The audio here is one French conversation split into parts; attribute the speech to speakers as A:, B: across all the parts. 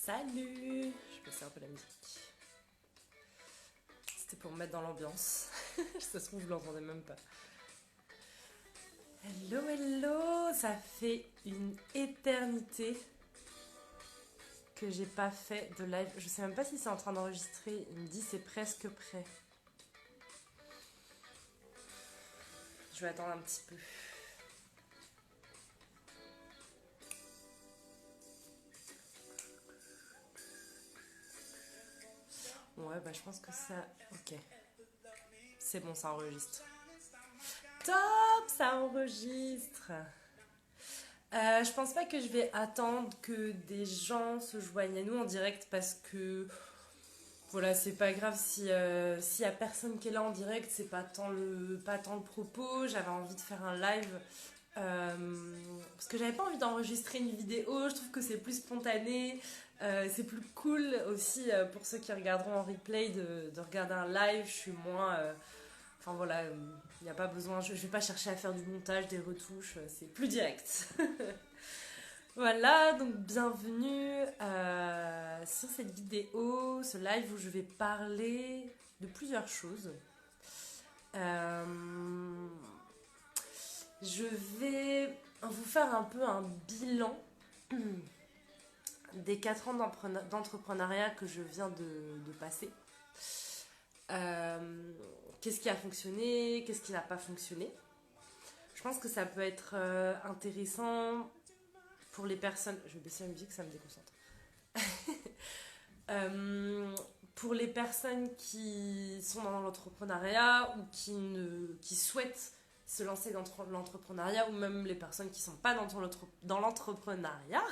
A: Salut! Je baisser un peu la musique. C'était pour me mettre dans l'ambiance. Ça se trouve, je l'entendais même pas. Hello, hello! Ça fait une éternité que j'ai pas fait de live. Je sais même pas si c'est en train d'enregistrer. Il me dit c'est presque prêt. Je vais attendre un petit peu. Ouais, bah je pense que ça... Ok. C'est bon, ça enregistre. Top! Ça enregistre! Je pense pas que je vais attendre que des gens se joignent à nous en direct parce que voilà, c'est pas grave s'il y a personne qui est là en direct, c'est pas tant le propos. J'avais envie de faire un live parce que j'avais pas envie d'enregistrer une vidéo. Je trouve que c'est plus spontané, c'est plus cool aussi pour ceux qui regarderont en replay de regarder un live. Je suis moins. Enfin voilà, il n'y a pas besoin, je vais pas chercher à faire du montage, des retouches, c'est plus direct. Voilà, donc bienvenue sur cette vidéo, ce live où je vais parler de plusieurs choses. Je vais vous faire un peu un bilan des 4 ans d'entrepreneuriat que je viens de passer. Qu'est-ce qui a fonctionné, qu'est-ce qui n'a pas fonctionné. Je pense que ça peut être intéressant pour les personnes... Je vais baisser la musique, ça me déconcentre. Pour les personnes qui sont dans l'entrepreneuriat ou qui souhaitent se lancer dans l'entrepreneuriat, ou même les personnes qui ne sont pas dans l'entrepreneuriat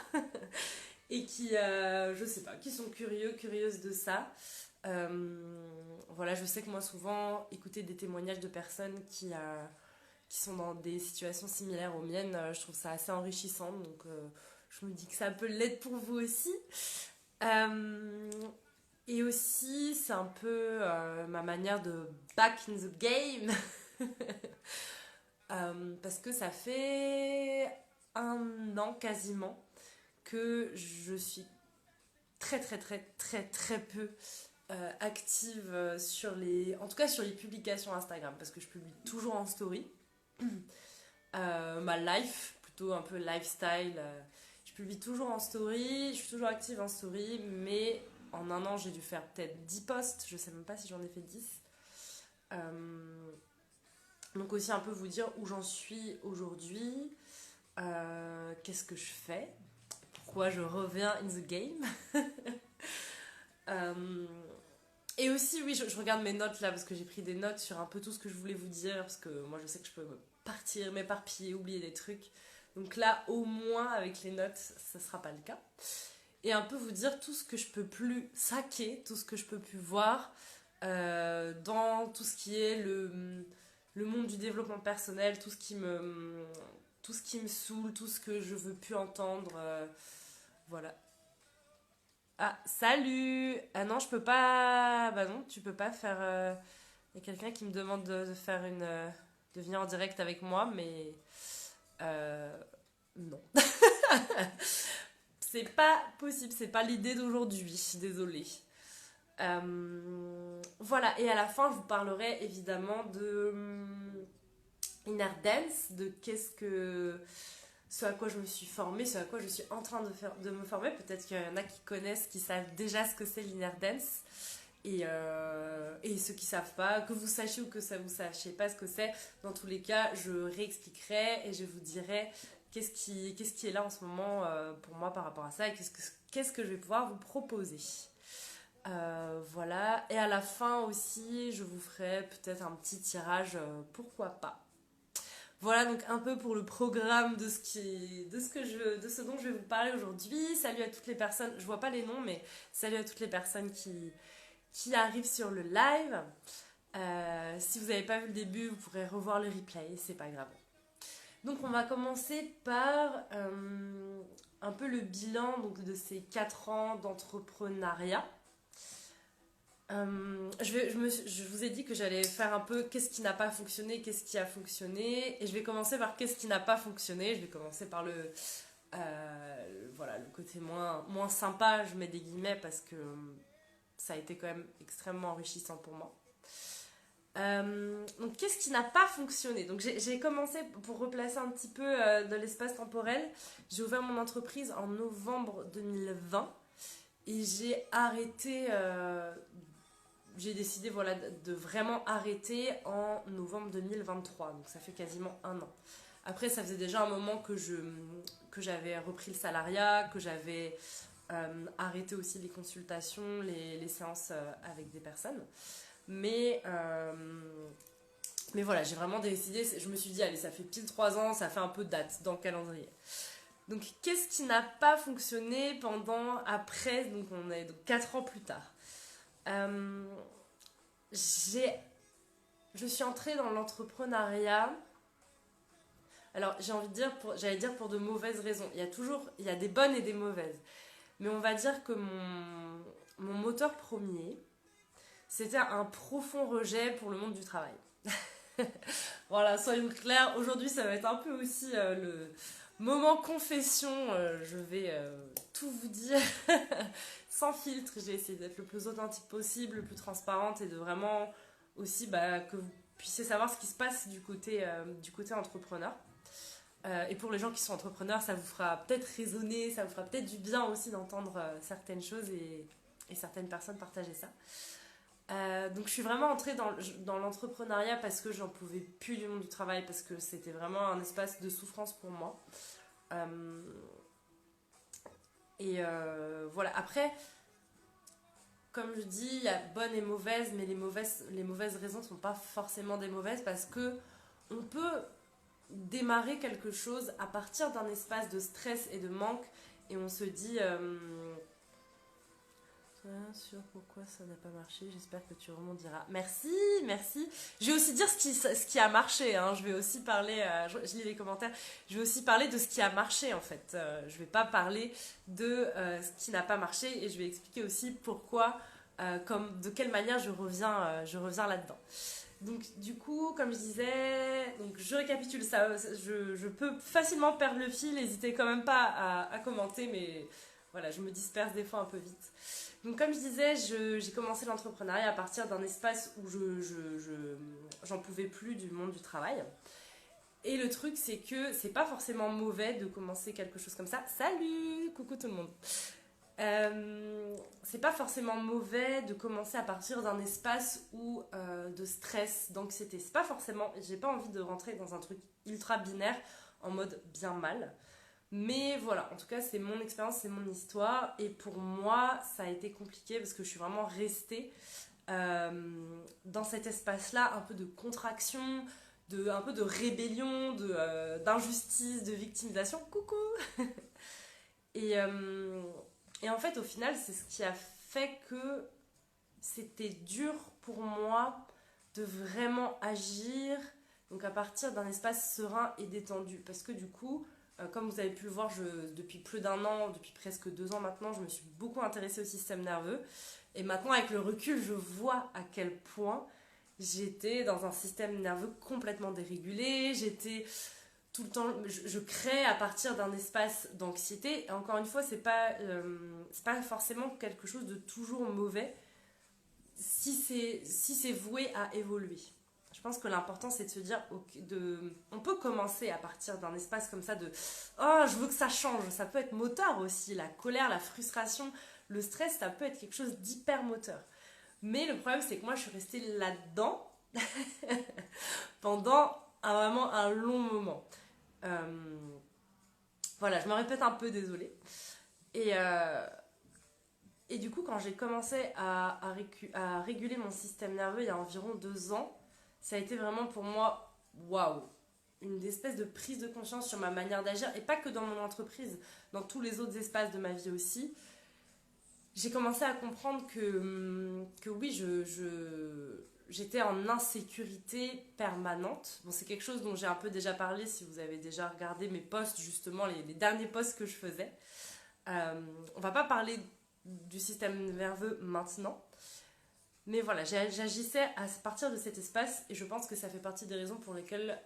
A: et qui, je sais pas, qui sont curieuses de ça. Voilà, je sais que moi souvent écouter des témoignages de personnes qui sont dans des situations similaires aux miennes, je trouve ça assez enrichissant, donc je me dis que ça peut l'être pour vous aussi. Et aussi c'est un peu ma manière de back in the game parce que ça fait 1 an quasiment que je suis très peu active en tout cas sur les publications Instagram, parce que je publie toujours en story. Ma life, plutôt un peu lifestyle, je publie toujours en story, je suis toujours active en story, mais en 1 an j'ai dû faire peut-être 10 posts, je sais même pas si j'en ai fait 10. Donc aussi un peu vous dire où j'en suis aujourd'hui, qu'est-ce que je fais, pourquoi je reviens in the game. Et aussi, oui, je regarde mes notes là parce que j'ai pris des notes sur un peu tout ce que je voulais vous dire, parce que moi je sais que je peux m'éparpiller, oublier des trucs. Donc là, au moins avec les notes, ça sera pas le cas. Et un peu vous dire tout ce que je peux plus saquer, tout ce que je peux plus voir dans tout ce qui est le monde du développement personnel, tout ce qui me saoule, tout ce que je veux plus entendre. Voilà. Ah, salut! Ah non, je peux pas... Bah non, tu peux pas faire... Il y a quelqu'un qui me demande de faire de venir en direct avec moi, mais... Non. C'est pas possible, c'est pas l'idée d'aujourd'hui, désolée. Voilà, et à la fin, je vous parlerai évidemment de Inner Dance, de ce à quoi je me suis formée, ce à quoi je suis en train de me former. Peut-être qu'il y en a qui connaissent, qui savent déjà ce que c'est l'Inner Dance. Et ceux qui ne savent pas, que vous sachiez ou que ça vous sachiez pas ce que c'est, dans tous les cas, je réexpliquerai et je vous dirai qu'est-ce qui est là en ce moment pour moi par rapport à ça et qu'est-ce que je vais pouvoir vous proposer. Voilà. Et à la fin aussi, je vous ferai peut-être un petit tirage, pourquoi pas. Voilà donc un peu pour le programme de ce dont je vais vous parler aujourd'hui. Salut à toutes les personnes, je vois pas les noms, mais salut à toutes les personnes qui arrivent sur le live. Si vous n'avez pas vu le début, vous pourrez revoir le replay, c'est pas grave. Donc on va commencer par un peu le bilan donc, de ces 4 ans d'entrepreneuriat. Je vous ai dit que j'allais faire un peu qu'est-ce qui n'a pas fonctionné, qu'est-ce qui a fonctionné, et je vais commencer par qu'est-ce qui n'a pas fonctionné. Je vais commencer par le côté moins sympa, je mets des guillemets parce que ça a été quand même extrêmement enrichissant pour moi. Donc qu'est-ce qui n'a pas fonctionné? Donc j'ai commencé, pour replacer un petit peu de l'espace temporel, j'ai ouvert mon entreprise en novembre 2020 et j'ai décidé voilà, de vraiment arrêter en novembre 2023, donc ça fait quasiment un an. Après ça faisait déjà un moment que j'avais repris le salariat, que j'avais arrêté aussi les consultations, les séances avec des personnes. Mais voilà, j'ai vraiment décidé, je me suis dit, allez, ça fait pile 3 ans, ça fait un peu de date dans le calendrier. Donc, qu'est-ce qui n'a pas fonctionné après, donc on est donc 4 ans plus tard. Je suis entrée dans l'entrepreneuriat, alors j'ai envie de dire, j'allais dire pour de mauvaises raisons. Il y a des bonnes et des mauvaises. Mais on va dire que mon moteur premier, c'était un profond rejet pour le monde du travail. Voilà, soyons clairs, aujourd'hui ça va être un peu aussi le moment confession, je vais tout vous dire sans filtre, j'ai essayé d'être le plus authentique possible, le plus transparente et de vraiment aussi que vous puissiez savoir ce qui se passe du côté entrepreneur. Et pour les gens qui sont entrepreneurs, ça vous fera peut-être résonner, ça vous fera peut-être du bien aussi d'entendre certaines choses et certaines personnes partager ça. Donc je suis vraiment entrée dans l'entrepreneuriat parce que j'en pouvais plus du monde du travail, parce que c'était vraiment un espace de souffrance pour moi. Voilà, après, comme je dis, il y a bonnes et mauvaises, mais les mauvaises raisons ne sont pas forcément des mauvaises, parce que on peut démarrer quelque chose à partir d'un espace de stress et de manque, et on se dit... sur pourquoi ça n'a pas marché, j'espère que tu rebondiras. Merci. Je vais aussi dire ce qui a marché, hein. Je vais aussi parler, je lis les commentaires, je vais aussi parler de ce qui a marché en fait. Je vais pas parler de ce qui n'a pas marché, et je vais expliquer aussi pourquoi, de quelle manière je reviens là-dedans. Donc du coup, comme je disais, donc je récapitule ça, je peux facilement perdre le fil, n'hésitez quand même pas à commenter, mais voilà, je me disperse des fois un peu vite. Donc comme je disais, j'ai commencé l'entrepreneuriat à partir d'un espace où j'en pouvais plus du monde du travail. Et le truc, c'est que c'est pas forcément mauvais de commencer quelque chose comme ça. Salut, coucou tout le monde. C'est pas forcément mauvais de commencer à partir d'un espace de stress, d'anxiété. C'est pas forcément, j'ai pas envie de rentrer dans un truc ultra binaire en mode bien mal. Mais voilà, en tout cas, c'est mon expérience, c'est mon histoire. Et pour moi, ça a été compliqué parce que je suis vraiment restée dans cet espace-là, un peu de contraction, un peu de rébellion, d'injustice, de victimisation. Coucou. Et en fait, au final, c'est ce qui a fait que c'était dur pour moi de vraiment agir, donc à partir d'un espace serein et détendu. Parce que du coup... Comme vous avez pu le voir, depuis plus d'un an, depuis presque 2 ans maintenant, je me suis beaucoup intéressée au système nerveux. Et maintenant, avec le recul, je vois à quel point j'étais dans un système nerveux complètement dérégulé. J'étais tout le temps... Je crée à partir d'un espace d'anxiété. Et encore une fois, c'est pas forcément quelque chose de toujours mauvais si c'est voué à évoluer. Je pense que l'important, c'est de se dire, on peut commencer à partir d'un espace comme ça de « Oh, je veux que ça change ». Ça peut être moteur aussi, la colère, la frustration, le stress, ça peut être quelque chose d'hyper moteur. Mais le problème, c'est que moi, je suis restée là-dedans pendant vraiment un long moment. Voilà, je me répète un peu, désolée. Et du coup, quand j'ai commencé à réguler mon système nerveux il y a environ 2 ans, ça a été vraiment pour moi, waouh, une espèce de prise de conscience sur ma manière d'agir, et pas que dans mon entreprise, dans tous les autres espaces de ma vie aussi. J'ai commencé à comprendre que oui, j'étais en insécurité permanente. Bon, c'est quelque chose dont j'ai un peu déjà parlé si vous avez déjà regardé mes posts, justement, les derniers posts que je faisais. On va pas parler du système nerveux maintenant. Mais voilà, j'agissais à partir de cet espace, et je pense que ça fait partie des raisons pour lesquelles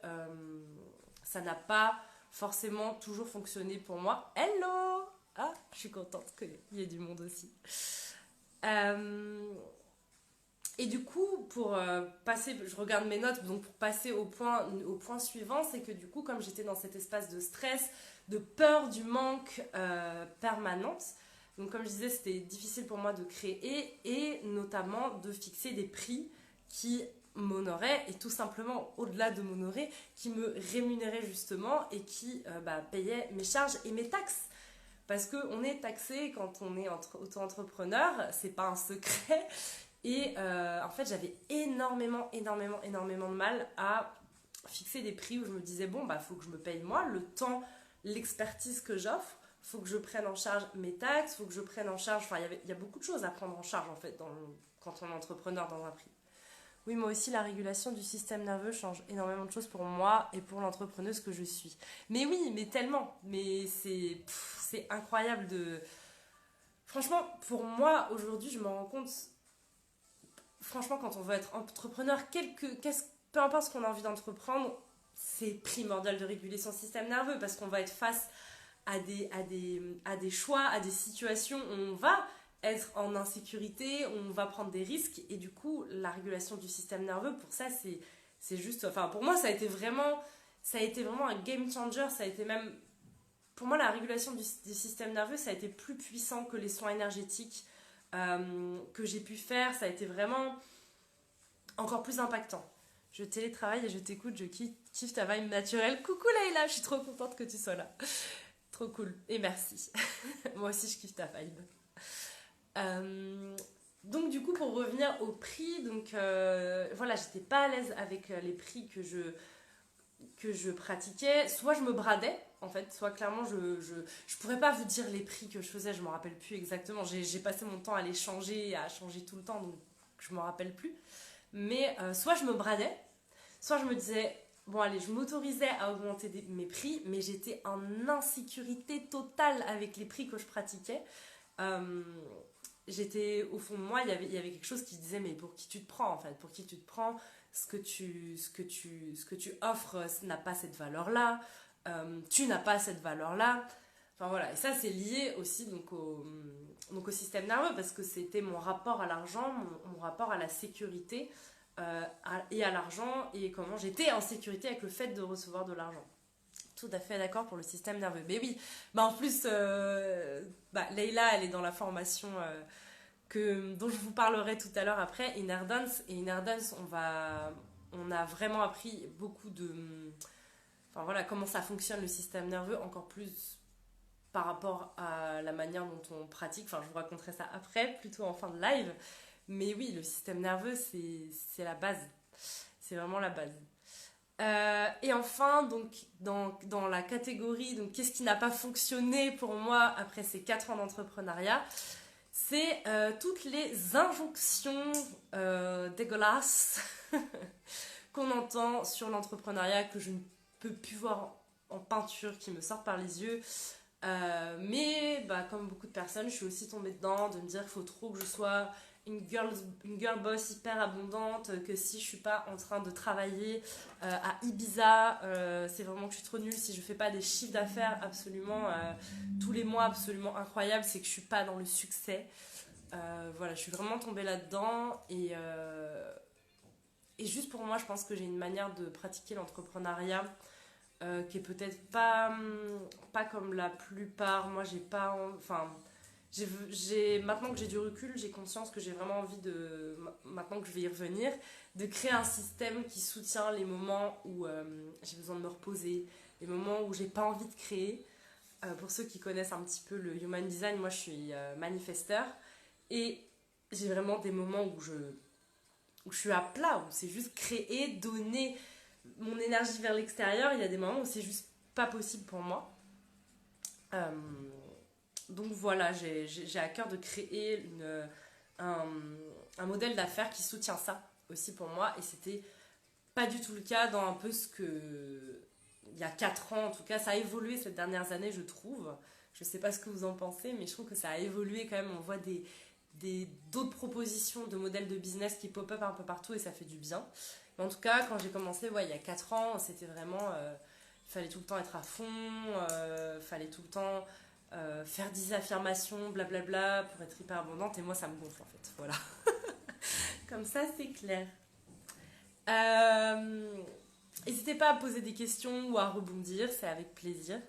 A: ça n'a pas forcément toujours fonctionné pour moi. Hello! Ah, je suis contente qu'il y ait du monde aussi. Et du coup, pour passer, je regarde mes notes, donc pour passer au point suivant, c'est que du coup, comme j'étais dans cet espace de stress, de peur du manque permanente, donc comme je disais, c'était difficile pour moi de créer et notamment de fixer des prix qui m'honoraient et tout simplement, au-delà de m'honorer, qui me rémunéraient justement et qui payaient mes charges et mes taxes. Parce qu'on est taxé quand on est auto-entrepreneur, c'est pas un secret. Et en fait, j'avais énormément de mal à fixer des prix où je me disais, bon, bah, faut que je me paye moi, le temps, l'expertise que j'offre, faut que je prenne en charge mes taxes, faut que je prenne en charge, enfin, il y a beaucoup de choses à prendre en charge, en fait, quand on est entrepreneur dans un prix. Oui, moi aussi, la régulation du système nerveux change énormément de choses pour moi et pour l'entrepreneuse que je suis. Mais oui, mais tellement. Mais c'est incroyable de... Franchement, pour moi, aujourd'hui, je me rends compte... Franchement, quand on veut être entrepreneur, peu importe ce qu'on a envie d'entreprendre, c'est primordial de réguler son système nerveux parce qu'on va être face à des choix, à des situations où on va être en insécurité, on va prendre des risques et du coup la régulation du système nerveux pour ça c'est juste, enfin pour moi ça a été vraiment un game changer, ça a été même pour moi la régulation du système nerveux ça a été plus puissant que les soins énergétiques que j'ai pu faire, ça a été vraiment encore plus impactant. Je télétravaille et je t'écoute, je kiffe ta vibe naturelle. Coucou Leïla, je suis trop contente que tu sois là. Trop cool et merci. Moi aussi je kiffe ta vibe. Donc du coup pour revenir au prix, donc voilà, j'étais pas à l'aise avec les prix que je pratiquais. Soit je me bradais en fait, soit clairement je pourrais pas vous dire les prix que je faisais, je me rappelle plus exactement. J'ai passé mon temps à les changer, à changer tout le temps, donc je me rappelle plus. Mais soit je me bradais, soit je me disais bon allez, je m'autorisais à augmenter mes prix, mais j'étais en insécurité totale avec les prix que je pratiquais. J'étais au fond de moi, il y avait quelque chose qui disait mais pour qui tu te prends en fait, pour qui tu te prends, ce que tu offres n'a pas cette valeur là, tu n'as pas cette valeur là, enfin voilà, et ça c'est lié aussi donc au système nerveux parce que c'était mon rapport à l'argent, mon rapport à la sécurité et à l'argent et comment j'étais en sécurité avec le fait de recevoir de l'argent. Tout à fait d'accord pour le système nerveux. Mais oui, en plus, Leïla, elle est dans la formation dont je vous parlerai tout à l'heure après, Inner Dance. Et Inner Dance, on a vraiment appris beaucoup de... Enfin voilà, comment ça fonctionne le système nerveux, encore plus par rapport à la manière dont on pratique. Enfin, je vous raconterai ça après, plutôt en fin de live. Mais oui, le système nerveux, c'est la base. C'est vraiment la base. Et enfin, donc, dans la catégorie, donc, qu'est-ce qui n'a pas fonctionné pour moi après ces 4 ans d'entrepreneuriat, c'est toutes les injonctions dégueulasses qu'on entend sur l'entrepreneuriat que je ne peux plus voir en peinture, qui me sortent par les yeux. Mais comme beaucoup de personnes, je suis aussi tombée dedans de me dire qu'il faut trop que je sois une girl boss hyper abondante, que si je suis pas en train de travailler à Ibiza, c'est vraiment que je suis trop nulle. Si je fais pas des chiffres d'affaires absolument tous les mois absolument incroyables, c'est que je suis pas dans le succès. Voilà, je suis vraiment tombée là-dedans et juste pour moi, je pense que j'ai une manière de pratiquer l'entrepreneuriat qui est peut-être pas comme la plupart. Moi, j'ai pas... Enfin... Maintenant que j'ai du recul, j'ai conscience que j'ai vraiment envie de, maintenant que je vais y revenir, de créer un système qui soutient les moments où j'ai besoin de me reposer, les moments où j'ai pas envie de créer. Pour ceux qui connaissent un petit peu le Human Design, moi je suis manifesteur et j'ai vraiment des moments où je suis à plat, où c'est juste créer, donner mon énergie vers l'extérieur. Il y a des moments où c'est juste pas possible pour moi. Donc voilà, j'ai à cœur de créer un modèle d'affaires qui soutient ça aussi pour moi. Et c'était pas du tout le cas dans un peu ce que... Il y a 4 ans, en tout cas, ça a évolué ces dernières années, je trouve. Je sais pas ce que vous en pensez, mais je trouve que ça a évolué quand même. On voit d'autres propositions de modèles de business qui pop-up un peu partout et ça fait du bien. Mais en tout cas, quand j'ai commencé, il y a 4 ans, c'était vraiment... il fallait tout le temps être à fond, fallait tout le temps... faire 10 affirmations, blablabla, pour être hyper abondante, et moi ça me gonfle en fait, voilà. Comme ça c'est clair. N'hésitez pas à poser des questions ou à rebondir, c'est avec plaisir.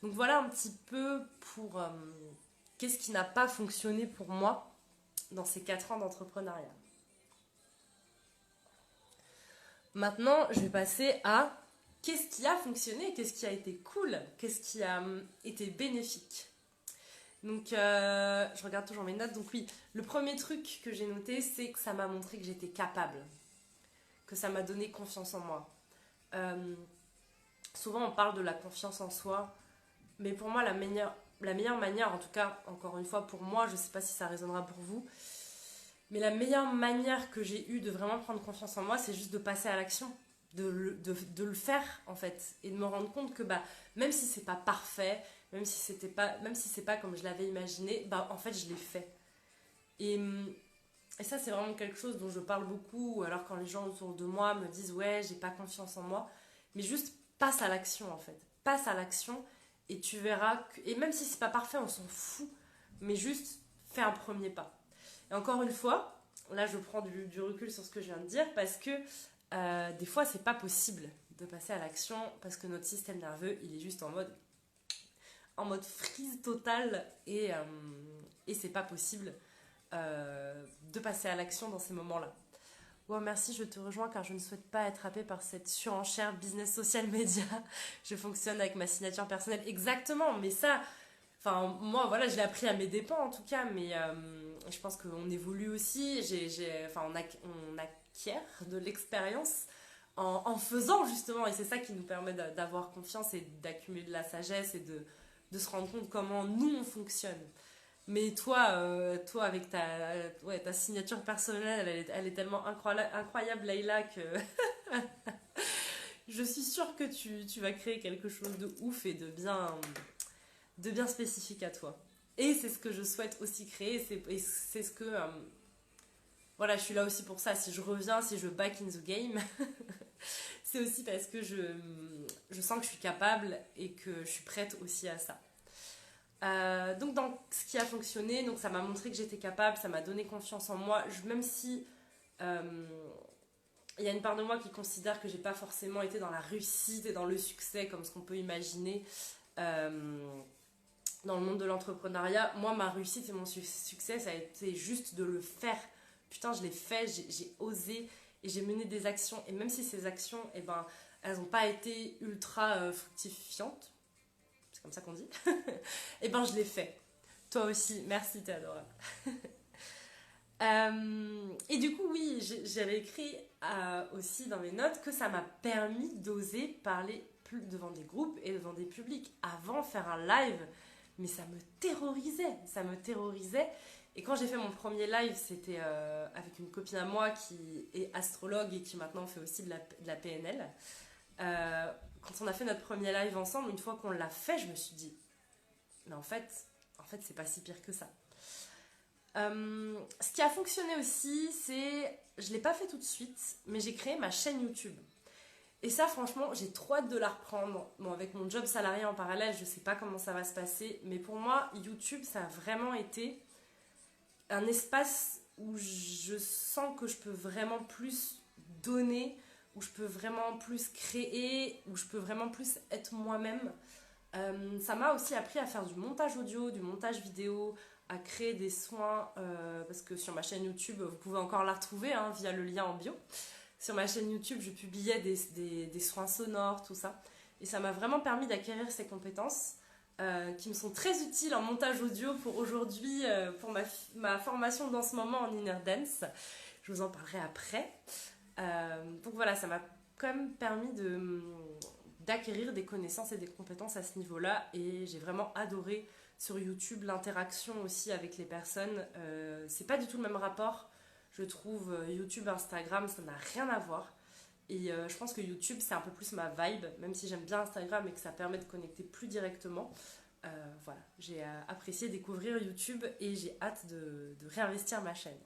A: Donc voilà un petit peu pour qu'est-ce qui n'a pas fonctionné pour moi dans ces 4 ans d'entrepreneuriat. Maintenant, je vais passer à qu'est-ce qui a fonctionné, qu'est-ce qui a été cool, qu'est-ce qui a été bénéfique. Donc, je regarde toujours mes notes. Donc oui, le premier truc que j'ai noté, c'est que ça m'a montré que j'étais capable, que ça m'a donné confiance en moi. Souvent, on parle de la confiance en soi, mais pour moi, la meilleure manière, en tout cas, encore une fois, pour moi, je ne sais pas si ça résonnera pour vous, mais la meilleure manière que j'ai eue de vraiment prendre confiance en moi, c'est juste de passer à l'action, de le faire en fait, et de me rendre compte que même si c'est pas parfait, même si c'est pas comme je l'avais imaginé, en fait je l'ai fait. Et ça c'est vraiment quelque chose dont je parle beaucoup, alors quand les gens autour de moi me disent ouais j'ai pas confiance en moi, mais juste passe à l'action en fait, passe à l'action et tu verras et même si c'est pas parfait on s'en fout, mais juste fais un premier pas. Et encore une fois, là je prends du recul sur ce que je viens de dire parce que des fois c'est pas possible de passer à l'action parce que notre système nerveux il est juste en mode freeze total et c'est pas possible de passer à l'action dans ces moments-là. Wow, merci, je te rejoins car je ne souhaite pas être happée par cette surenchère business social media. Je fonctionne avec ma signature personnelle exactement, mais ça, enfin moi voilà, je l'ai appris à mes dépens en tout cas, mais je pense qu'on évolue aussi, on acquiert de l'expérience en faisant justement, et c'est ça qui nous permet d'avoir confiance et d'accumuler de la sagesse et de se rendre compte comment nous on fonctionne. Mais toi avec ta signature personnelle, elle est tellement incroyable, Leïla, que je suis sûre que tu vas créer quelque chose de ouf et de bien spécifique à toi. Et c'est ce que je souhaite aussi créer, et c'est ce que... voilà, je suis là aussi pour ça. Si je reviens, si je back in the game, c'est aussi parce que je sens que je suis capable et que je suis prête aussi à ça. Donc dans ce qui a fonctionné, donc ça m'a montré que j'étais capable, ça m'a donné confiance en moi, même si il y a une part de moi qui considère que j'ai pas forcément été dans la réussite et dans le succès comme ce qu'on peut imaginer dans le monde de l'entrepreneuriat. Moi ma réussite et mon succès ça a été juste de le faire. Putain je l'ai fait, j'ai osé et j'ai mené des actions, et même si ces actions elles n'ont pas été ultra fructifiantes, c'est comme ça qu'on dit, et je l'ai fait. Toi aussi, merci, t'es adorable. Et du coup, oui, j'avais écrit aussi dans mes notes que ça m'a permis d'oser parler plus devant des groupes et devant des publics. Avant, faire un live, mais ça me terrorisait. Et quand j'ai fait mon premier live, c'était avec une copine à moi qui est astrologue et qui maintenant fait aussi de la PNL. Quand on a fait notre premier live ensemble, une fois qu'on l'a fait, je me suis dit, mais en fait c'est pas si pire que ça. Ce qui a fonctionné aussi, c'est, je l'ai pas fait tout de suite, mais j'ai créé ma chaîne YouTube. Et ça, franchement, j'ai trop hâte de la reprendre. Bon, avec mon job salarié en parallèle, je sais pas comment ça va se passer, mais pour moi, YouTube, ça a vraiment été un espace où je sens que je peux vraiment plus donner, où je peux vraiment plus créer, où je peux vraiment plus être moi-même. Ça m'a aussi appris à faire du montage audio, du montage vidéo, à créer des soins, parce que sur ma chaîne YouTube, vous pouvez encore la retrouver via le lien en bio. Sur ma chaîne YouTube, je publiais des soins sonores, tout ça. Et ça m'a vraiment permis d'acquérir ces compétences qui me sont très utiles en montage audio pour aujourd'hui, pour ma formation dans ce moment en Inner Dance. Je vous en parlerai après. Donc voilà, ça m'a quand même permis d'acquérir des connaissances et des compétences à ce niveau-là, et j'ai vraiment adoré sur YouTube l'interaction aussi avec les personnes. C'est pas du tout le même rapport, je trouve. YouTube, Instagram, ça n'a rien à voir, et je pense que YouTube c'est un peu plus ma vibe, même si j'aime bien Instagram et que ça permet de connecter plus directement. Voilà, j'ai apprécié découvrir YouTube et j'ai hâte de réinvestir ma chaîne.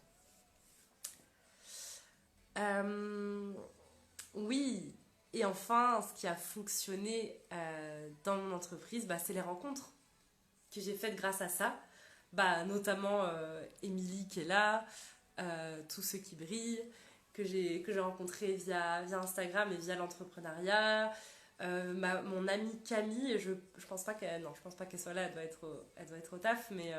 A: Oui, et enfin, ce qui a fonctionné dans mon entreprise, c'est les rencontres. que j'ai faites grâce à ça. Bah, notamment Émilie qui est là, tous ceux qui brillent, que j'ai rencontrés via Instagram et via l'entrepreneuriat. Mon amie Camille, je pense pas qu'elle, non, je pense pas qu'elle soit là, elle doit être au taf, mais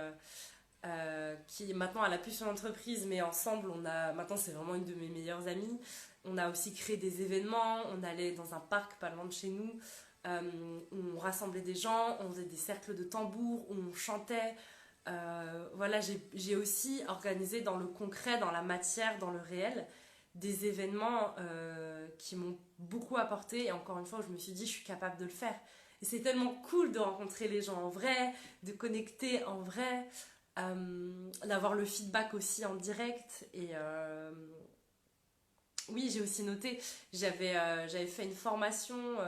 A: qui maintenant elle a plus son entreprise, mais ensemble maintenant c'est vraiment une de mes meilleures amies. On a aussi créé des événements, on allait dans un parc pas loin de chez nous, où on rassemblait des gens, on faisait des cercles de tambours, où on chantait. Voilà, j'ai aussi organisé dans le concret, dans la matière, dans le réel, des événements qui m'ont beaucoup apporté, et encore une fois je me suis dit je suis capable de le faire. Et c'est tellement cool de rencontrer les gens en vrai, de connecter en vrai, d'avoir le feedback aussi en direct. Et oui, j'ai aussi noté, j'avais fait une formation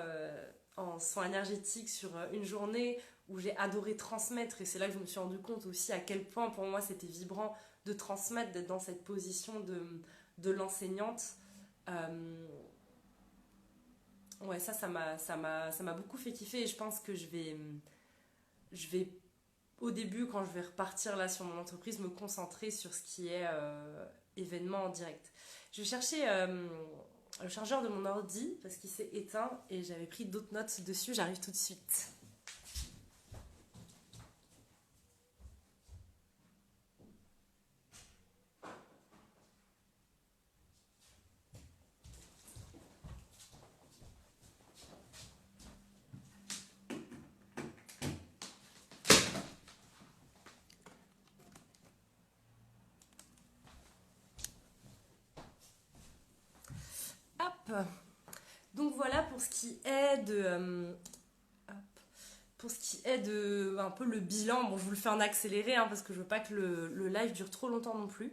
A: en soins énergétiques sur une journée où j'ai adoré transmettre, et c'est là que je me suis rendu compte aussi à quel point pour moi c'était vibrant de transmettre, d'être dans cette position de l'enseignante. Ouais, ça m'a beaucoup fait kiffer, et je pense que je vais au début, quand je vais repartir là sur mon entreprise, me concentrer sur ce qui est événement en direct. Je vais chercher le chargeur de mon ordi parce qu'il s'est éteint et j'avais pris d'autres notes dessus, j'arrive tout de suite. Hop. Donc voilà pour ce qui est pour ce qui est de un peu le bilan. Bon, je vous le fais en accéléré hein, parce que je veux pas que le live dure trop longtemps non plus.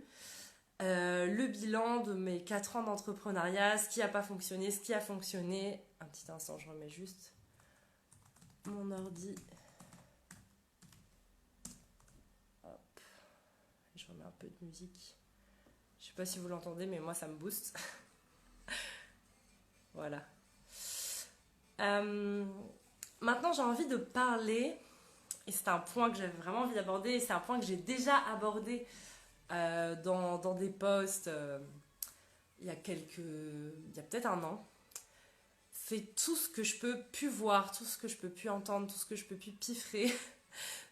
A: Le bilan de mes 4 ans d'entrepreneuriat, ce qui n'a pas fonctionné, ce qui a fonctionné. Un petit instant, je remets juste mon ordi. Hop. Je remets un peu de musique. Je sais pas si vous l'entendez, mais moi ça me booste. Voilà. Maintenant, j'ai envie de parler, et c'est un point que j'avais vraiment envie d'aborder, et c'est un point que j'ai déjà abordé dans des posts il y a peut-être un an. C'est tout ce que je peux plus voir, tout ce que je peux plus entendre, tout ce que je peux plus piffrer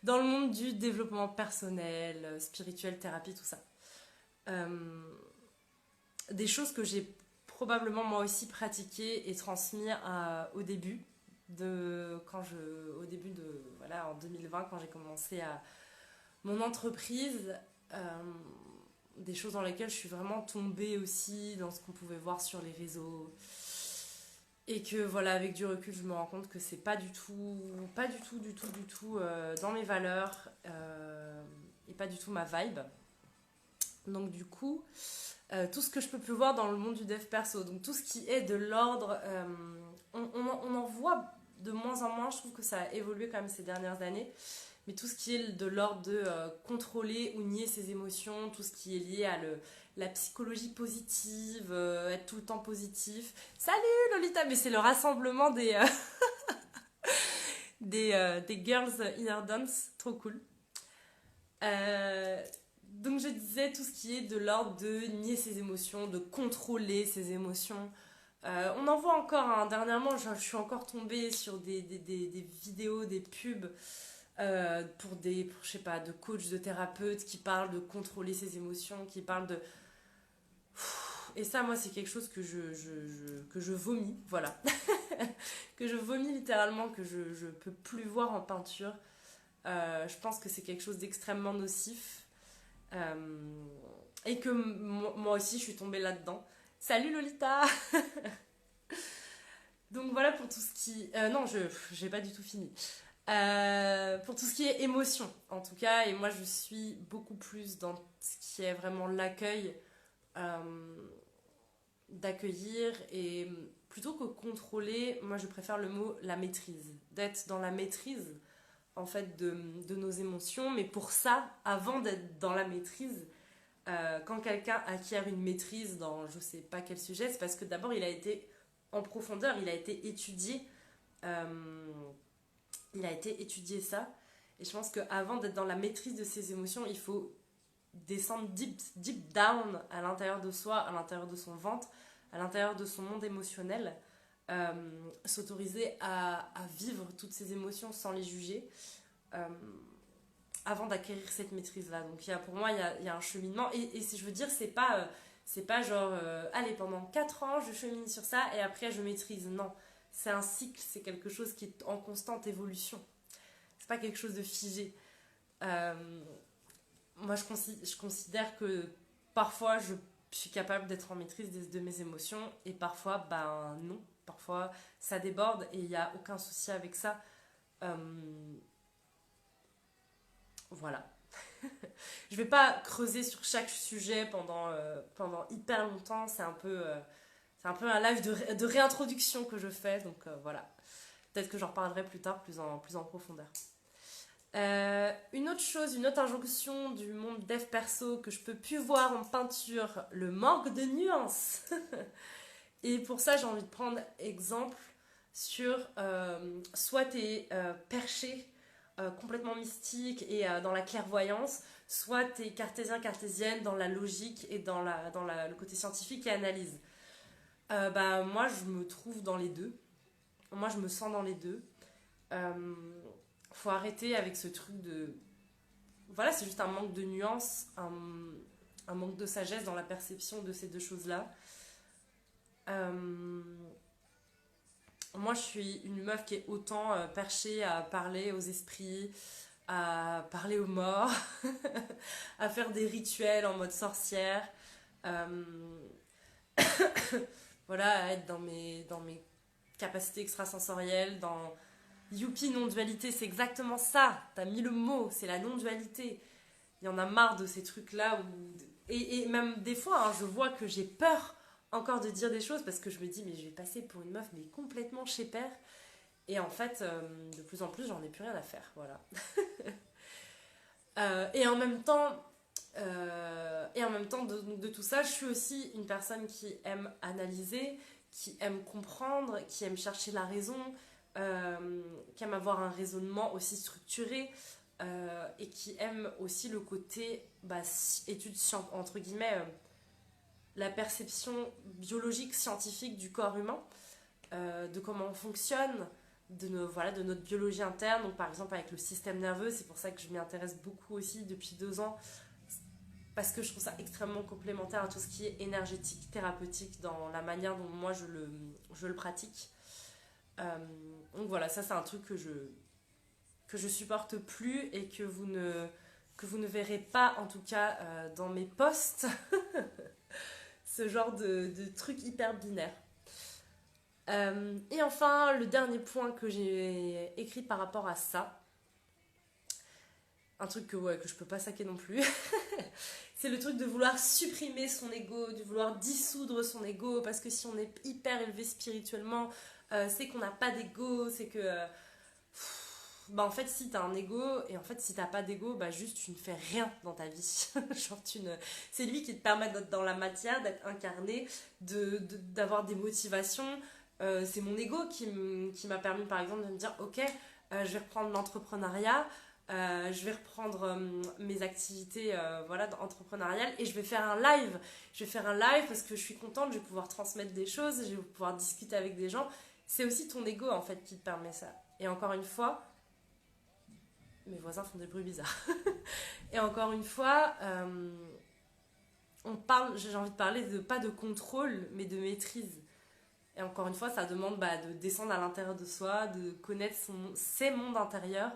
A: dans le monde du développement personnel, spirituel, thérapie, tout ça. Des choses que j'ai probablement moi aussi pratiquées et transmises au début. Voilà, en 2020 quand j'ai commencé mon entreprise, des choses dans lesquelles je suis vraiment tombée aussi dans ce qu'on pouvait voir sur les réseaux, et que voilà, avec du recul je me rends compte que c'est pas du tout dans mes valeurs, et pas du tout ma vibe. Donc du coup tout ce que je peux plus voir dans le monde du dev perso, donc tout ce qui est de l'ordre, on en voit de moins en moins. Je trouve que ça a évolué quand même ces dernières années, mais tout ce qui est de l'ordre de contrôler ou nier ses émotions, tout ce qui est lié à la psychologie positive, être tout le temps positif. Salut Lolita, mais c'est le rassemblement des Girls Inner Dance, trop cool. Donc je disais tout ce qui est de l'ordre de nier ses émotions, de contrôler ses émotions. On en voit encore, hein. Dernièrement, je suis encore tombée sur des vidéos, des pubs je sais pas, de coachs, de thérapeutes qui parlent de contrôler ses émotions, qui parlent de... Et ça, moi, c'est quelque chose que je vomis, voilà. Que je vomis littéralement, que je peux plus voir en peinture. Je pense que c'est quelque chose d'extrêmement nocif. Et que moi aussi, je suis tombée là-dedans. Salut Lolita. Donc voilà pour tout ce qui... non, j'ai pas du tout fini. Pour tout ce qui est émotion, en tout cas, et moi je suis beaucoup plus dans ce qui est vraiment l'accueil, d'accueillir, et plutôt que contrôler, moi je préfère le mot la maîtrise, d'être dans la maîtrise en fait de nos émotions. Mais pour ça, avant d'être dans la maîtrise, quand quelqu'un acquiert une maîtrise dans je sais pas quel sujet, c'est parce que d'abord il a été en profondeur, il a été étudié ça. Et je pense qu'avant d'être dans la maîtrise de ses émotions, il faut descendre deep down à l'intérieur de soi, à l'intérieur de son ventre, à l'intérieur de son monde émotionnel, s'autoriser à vivre toutes ces émotions sans les juger, avant d'acquérir cette maîtrise-là. Donc pour moi, il y a un cheminement. Et si je veux dire, c'est pas genre, allez, pendant 4 ans, je chemine sur ça et après, je maîtrise. Non, c'est un cycle, c'est quelque chose qui est en constante évolution. C'est pas quelque chose de figé. Moi, je considère que parfois, je suis capable d'être en maîtrise de mes émotions et parfois, ben non. Parfois, ça déborde et il n'y a aucun souci avec ça. Voilà. Je vais pas creuser sur chaque sujet pendant hyper longtemps. C'est un peu un live de réintroduction que je fais. Donc voilà. Peut-être que j'en reparlerai plus tard, plus en profondeur. Une autre chose, une autre injonction du monde dev perso que je peux plus voir en peinture, le manque de nuances. Et pour ça, j'ai envie de prendre exemple sur soit t'es perché, complètement mystique et dans la clairvoyance, soit t'es cartésienne dans la logique et dans le côté scientifique et analyse. Moi, je me trouve dans les deux. Moi, je me sens dans les deux. Faut arrêter avec ce truc de... Voilà, c'est juste un manque de nuance, un manque de sagesse dans la perception de ces deux choses-là. Moi, je suis une meuf qui est autant perchée à parler aux esprits, à parler aux morts, à faire des rituels en mode sorcière. Voilà, à être dans mes capacités extrasensorielles, dans... Youpi, non-dualité, c'est exactement ça. T'as mis le mot, c'est la non-dualité. Il y en a marre de ces trucs-là. Et même des fois, hein, je vois que j'ai peur encore de dire des choses parce que je me dis, mais je vais passer pour une meuf, mais complètement chez père. Et en fait, de plus en plus, j'en ai plus rien à faire. Voilà. Et en même temps, de tout ça, je suis aussi une personne qui aime analyser, qui aime comprendre, qui aime chercher la raison, qui aime avoir un raisonnement aussi structuré, et qui aime aussi le côté étude entre guillemets, la perception biologique scientifique du corps humain, de comment on fonctionne, de notre biologie interne. Donc par exemple avec le système nerveux, c'est pour ça que je m'y intéresse beaucoup aussi depuis 2 ans, parce que je trouve ça extrêmement complémentaire à tout ce qui est énergétique, thérapeutique dans la manière dont moi je le pratique. Donc voilà, ça c'est un truc que je supporte plus et que vous ne verrez pas, en tout cas dans mes posts. Ce genre de truc hyper binaire. Et enfin, le dernier point que j'ai écrit par rapport à ça, un truc que je peux pas saquer non plus, c'est le truc de vouloir supprimer son ego, de vouloir dissoudre son ego, parce que si on est hyper élevé spirituellement, c'est qu'on n'a pas d'ego, c'est que... en fait, si t'as un ego, et en fait, si t'as pas d'ego, juste tu ne fais rien dans ta vie. Genre, c'est lui qui te permet d'être dans la matière, d'être incarné, d'avoir des motivations. C'est mon ego qui m'a permis, par exemple, de me dire, ok, je vais reprendre l'entrepreneuriat, je vais reprendre mes activités entrepreneuriales et je vais faire un live. Je vais faire un live parce que je suis contente, je vais pouvoir transmettre des choses, je vais pouvoir discuter avec des gens. C'est aussi ton ego, en fait, qui te permet ça. Et encore une fois, mes voisins font des bruits bizarres. Et encore une fois, j'ai envie de parler pas de contrôle, mais de maîtrise. Et encore une fois, ça demande de descendre à l'intérieur de soi, de connaître ses mondes intérieurs,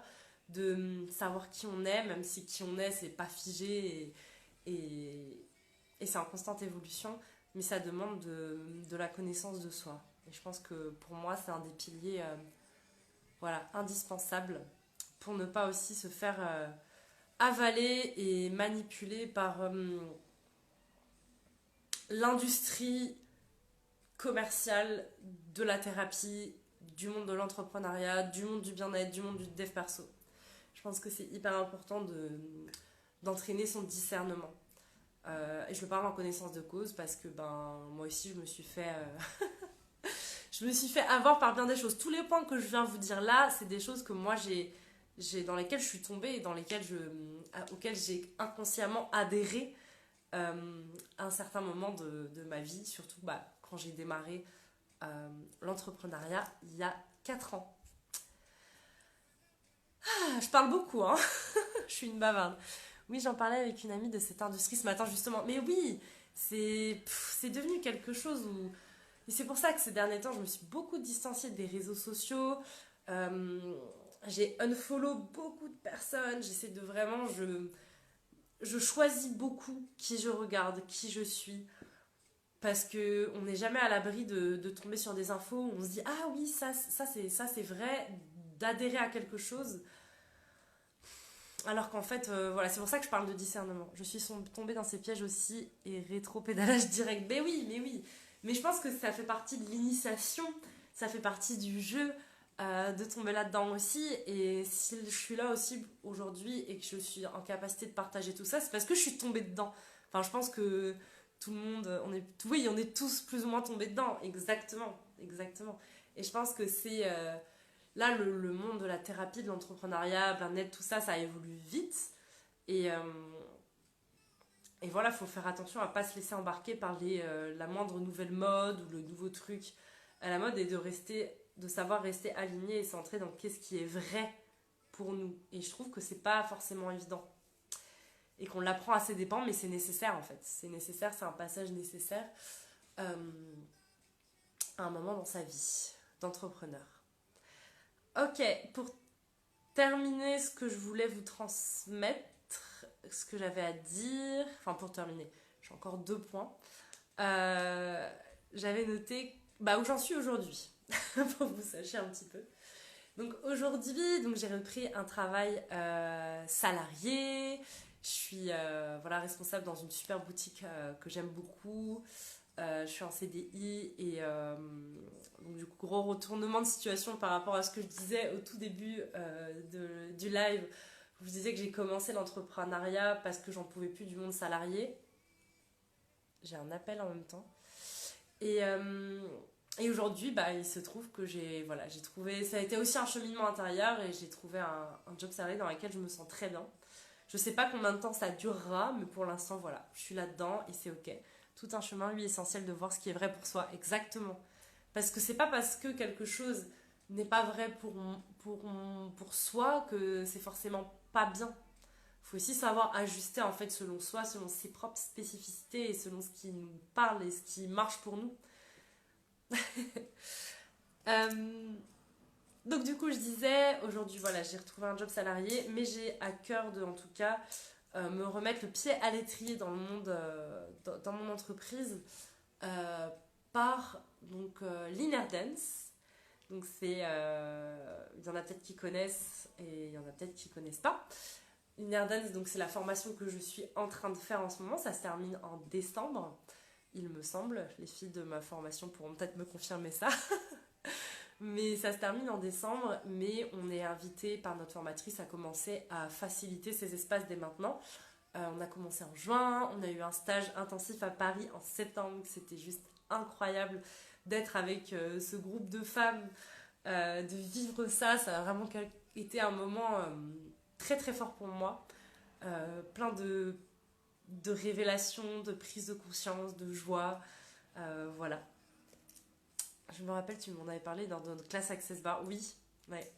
A: de savoir qui on est, même si qui on est, c'est pas figé et c'est en constante évolution, mais ça demande de la connaissance de soi. Et je pense que pour moi, c'est un des piliers indispensables pour ne pas aussi se faire avaler et manipuler par l'industrie commerciale de la thérapie, du monde de l'entrepreneuriat, du monde du bien-être, du monde du dev perso. Je pense que c'est hyper important d'entraîner son discernement. Et je le parle en connaissance de cause parce que moi aussi je me suis fait avoir par bien des choses. Tous les points que je viens vous dire là, c'est des choses que moi j'ai dans lesquelles je suis tombée et auxquelles j'ai inconsciemment adhéré à un certain moment de ma vie, surtout quand j'ai démarré l'entrepreneuriat il y a 4 ans. Ah, je parle beaucoup, hein. Je suis une bavarde. Oui, j'en parlais avec une amie de cette industrie ce matin justement. Mais oui, c'est devenu quelque chose où... Et c'est pour ça que ces derniers temps, je me suis beaucoup distanciée des réseaux sociaux. Euh, j'ai unfollow beaucoup de personnes. J'essaie de vraiment... Je choisis beaucoup qui je regarde, qui je suis. Parce qu'on n'est jamais à l'abri de tomber sur des infos où on se dit ah oui, ça c'est vrai, d'adhérer à quelque chose. Alors qu'en fait, voilà, c'est pour ça que je parle de discernement. Je suis tombée dans ces pièges aussi et rétro-pédalage direct. Mais oui, mais oui. Mais je pense que ça fait partie de l'initiation, ça fait partie du jeu de tomber là-dedans aussi. Et si je suis là aussi aujourd'hui et que je suis en capacité de partager tout ça, c'est parce que je suis tombée dedans. Enfin, je pense que tout le monde, oui, on est tous plus ou moins tombés dedans. Exactement, exactement. Et je pense que c'est... là, le monde de la thérapie, de l'entrepreneuriat, bien-être, tout ça, ça évolue vite. Et, euh, et voilà, il faut faire attention à ne pas se laisser embarquer par la moindre nouvelle mode ou le nouveau truc à la mode et de savoir rester aligné et centré dans qu'est-ce qui est vrai pour nous. Et je trouve que c'est pas forcément évident. Et qu'on l'apprend à ses dépens, mais c'est nécessaire en fait. C'est nécessaire, c'est un passage nécessaire euh, à un moment dans sa vie d'entrepreneur. Ok, pour terminer ce que je voulais vous transmettre, ce que j'avais à dire, enfin pour terminer, j'ai encore 2 points. J'avais noté où j'en suis aujourd'hui, pour que vous sachiez un petit peu. Donc aujourd'hui, j'ai repris un travail salarié. Je suis responsable dans une super boutique que j'aime beaucoup. Je suis en CDI et donc du coup gros retournement de situation par rapport à ce que je disais au tout début du live. Je disais que j'ai commencé l'entrepreneuriat parce que j'en pouvais plus du monde salarié. J'ai un appel en même temps. Et aujourd'hui, il se trouve que j'ai trouvé... Ça a été aussi un cheminement intérieur et j'ai trouvé un job salarié dans lequel je me sens très bien. Je sais pas combien de temps ça durera, mais pour l'instant, voilà, je suis là-dedans et c'est ok. Tout un chemin, lui, essentiel de voir ce qui est vrai pour soi, exactement. Parce que c'est pas parce que quelque chose n'est pas vrai pour soi que c'est forcément pas bien. Il faut aussi savoir ajuster en fait selon soi, selon ses propres spécificités et selon ce qui nous parle et ce qui marche pour nous. Donc du coup je disais, aujourd'hui voilà, j'ai retrouvé un job salarié, mais j'ai à cœur de en tout cas me remettre le pied à l'étrier dans le monde, dans mon entreprise euh, par l'Inner Dance. Donc il y en a peut-être qui connaissent et il y en a peut-être qui connaissent pas. Inner Dance, donc c'est la formation que je suis en train de faire en ce moment, ça se termine en décembre, il me semble. Les filles de ma formation pourront peut-être me confirmer ça. Mais ça se termine en décembre, mais on est invité par notre formatrice à commencer à faciliter ces espaces dès maintenant. On a commencé en juin, on a eu un stage intensif à Paris en septembre, c'était juste incroyable d'être avec ce groupe de femmes, de vivre ça. Ça a vraiment été un moment très très fort pour moi, plein de révélations, de prise de conscience, de joie, voilà. Je me rappelle, tu m'en avais parlé dans notre classe Access Bar. Oui, ouais.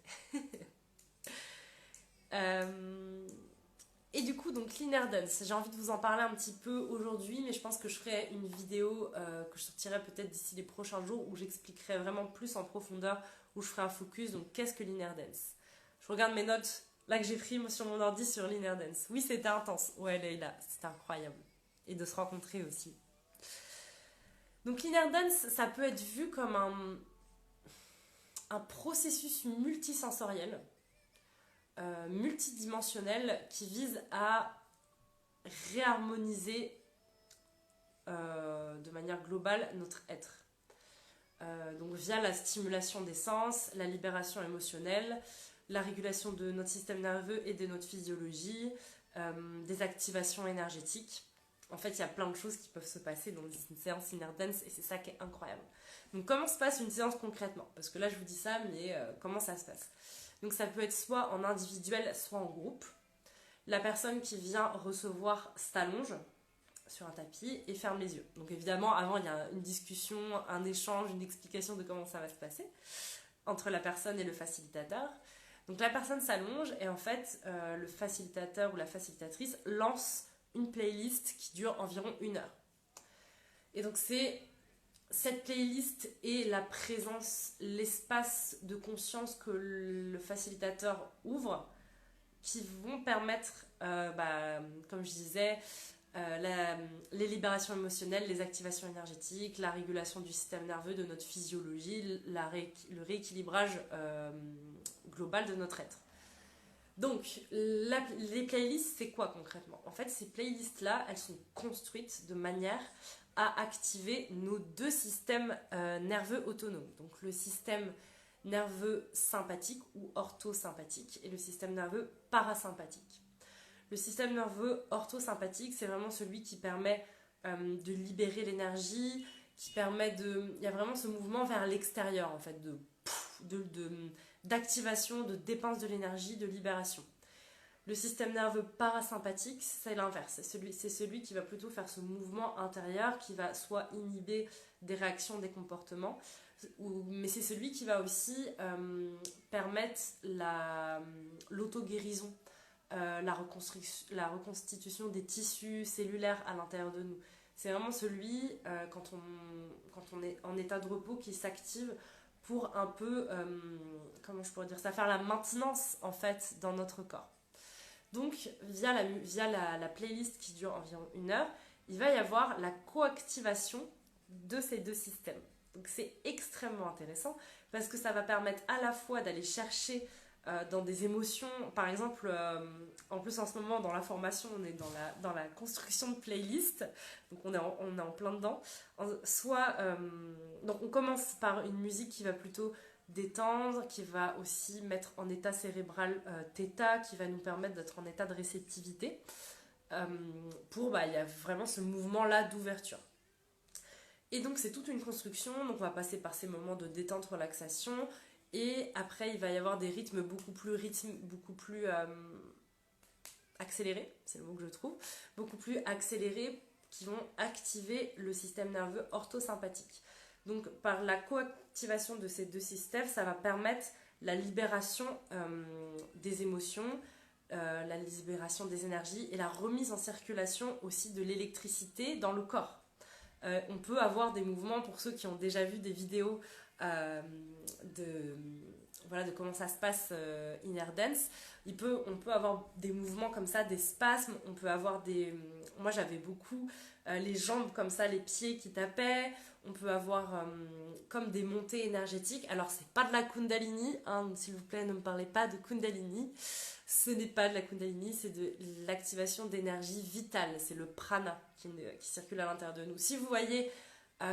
A: Et du coup, donc l'Inner Dance, j'ai envie de vous en parler un petit peu aujourd'hui, mais je pense que je ferai une vidéo que je sortirai peut-être d'ici les prochains jours où j'expliquerai vraiment plus en profondeur, où je ferai un focus. Donc, qu'est-ce que l'Inner Dance? Je regarde mes notes là que j'ai pris sur mon ordi sur l'Inner Dance. Oui, c'était intense. Ouais, Leïla, c'était incroyable. Et de se rencontrer aussi. Donc l'Inner Dance, ça peut être vu comme un processus multisensoriel, multidimensionnel, qui vise à réharmoniser de manière globale notre être. Donc via la stimulation des sens, la libération émotionnelle, la régulation de notre système nerveux et de notre physiologie, des activations énergétiques. En fait, il y a plein de choses qui peuvent se passer dans une séance Inner Dance et c'est ça qui est incroyable. Donc, comment se passe une séance concrètement? Parce que là, je vous dis ça, mais comment ça se passe? Donc ça peut être soit en individuel, soit en groupe. La personne qui vient recevoir s'allonge sur un tapis et ferme les yeux. Donc évidemment, avant, il y a une discussion, un échange, une explication de comment ça va se passer entre la personne et le facilitateur. Donc la personne s'allonge et en fait, le facilitateur ou la facilitatrice lance une playlist qui dure environ 1 heure. Et donc c'est cette playlist et la présence, l'espace de conscience que le facilitateur ouvre qui vont permettre, comme je disais, les libérations émotionnelles, les activations énergétiques, la régulation du système nerveux, de notre physiologie, le rééquilibrage global de notre être. Donc, les playlists, c'est quoi concrètement? En fait, ces playlists-là, elles sont construites de manière à activer nos 2 systèmes nerveux autonomes. Donc, le système nerveux sympathique ou orthosympathique et le système nerveux parasympathique. Le système nerveux orthosympathique, c'est vraiment celui qui permet de libérer l'énergie, qui permet de... Il y a vraiment ce mouvement vers l'extérieur, en fait, d'activation, de dépense de l'énergie, de libération. Le système nerveux parasympathique, c'est l'inverse. C'est celui qui va plutôt faire ce mouvement intérieur, qui va soit inhiber des réactions, des comportements, mais c'est celui qui va aussi permettre l'auto-guérison, la reconstitution des tissus cellulaires à l'intérieur de nous. C'est vraiment celui, quand on est en état de repos, qui s'active pour un peu, comment je pourrais dire ça, faire la maintenance en fait dans notre corps. Donc via la playlist qui dure environ 1 heure, il va y avoir la coactivation de ces 2 systèmes. Donc c'est extrêmement intéressant parce que ça va permettre à la fois d'aller chercher dans des émotions, par exemple, en plus en ce moment dans la formation, on est dans la construction de playlist, donc on est en plein dedans. Donc on commence par une musique qui va plutôt détendre, qui va aussi mettre en état cérébral θ, qui va nous permettre d'être en état de réceptivité. Il y a vraiment ce mouvement-là d'ouverture. Et donc c'est toute une construction, donc on va passer par ces moments de détente, relaxation, et après il va y avoir des rythmes beaucoup plus accélérés, c'est le mot que je trouve, beaucoup plus accélérés qui vont activer le système nerveux orthosympathique. Donc par la coactivation de ces 2 systèmes, ça va permettre la libération des émotions, la libération des énergies et la remise en circulation aussi de l'électricité dans le corps. On peut avoir des mouvements, pour ceux qui ont déjà vu des vidéos de comment ça se passe Inner Dance, on peut avoir des mouvements comme ça, des spasmes, on peut avoir moi j'avais beaucoup les jambes comme ça, les pieds qui tapaient, on peut avoir comme des montées énergétiques. Alors c'est pas de la Kundalini, hein, s'il vous plaît ne me parlez pas de Kundalini, ce n'est pas de la Kundalini, c'est de l'activation d'énergie vitale, c'est le prana qui circule à l'intérieur de nous. Si vous voyez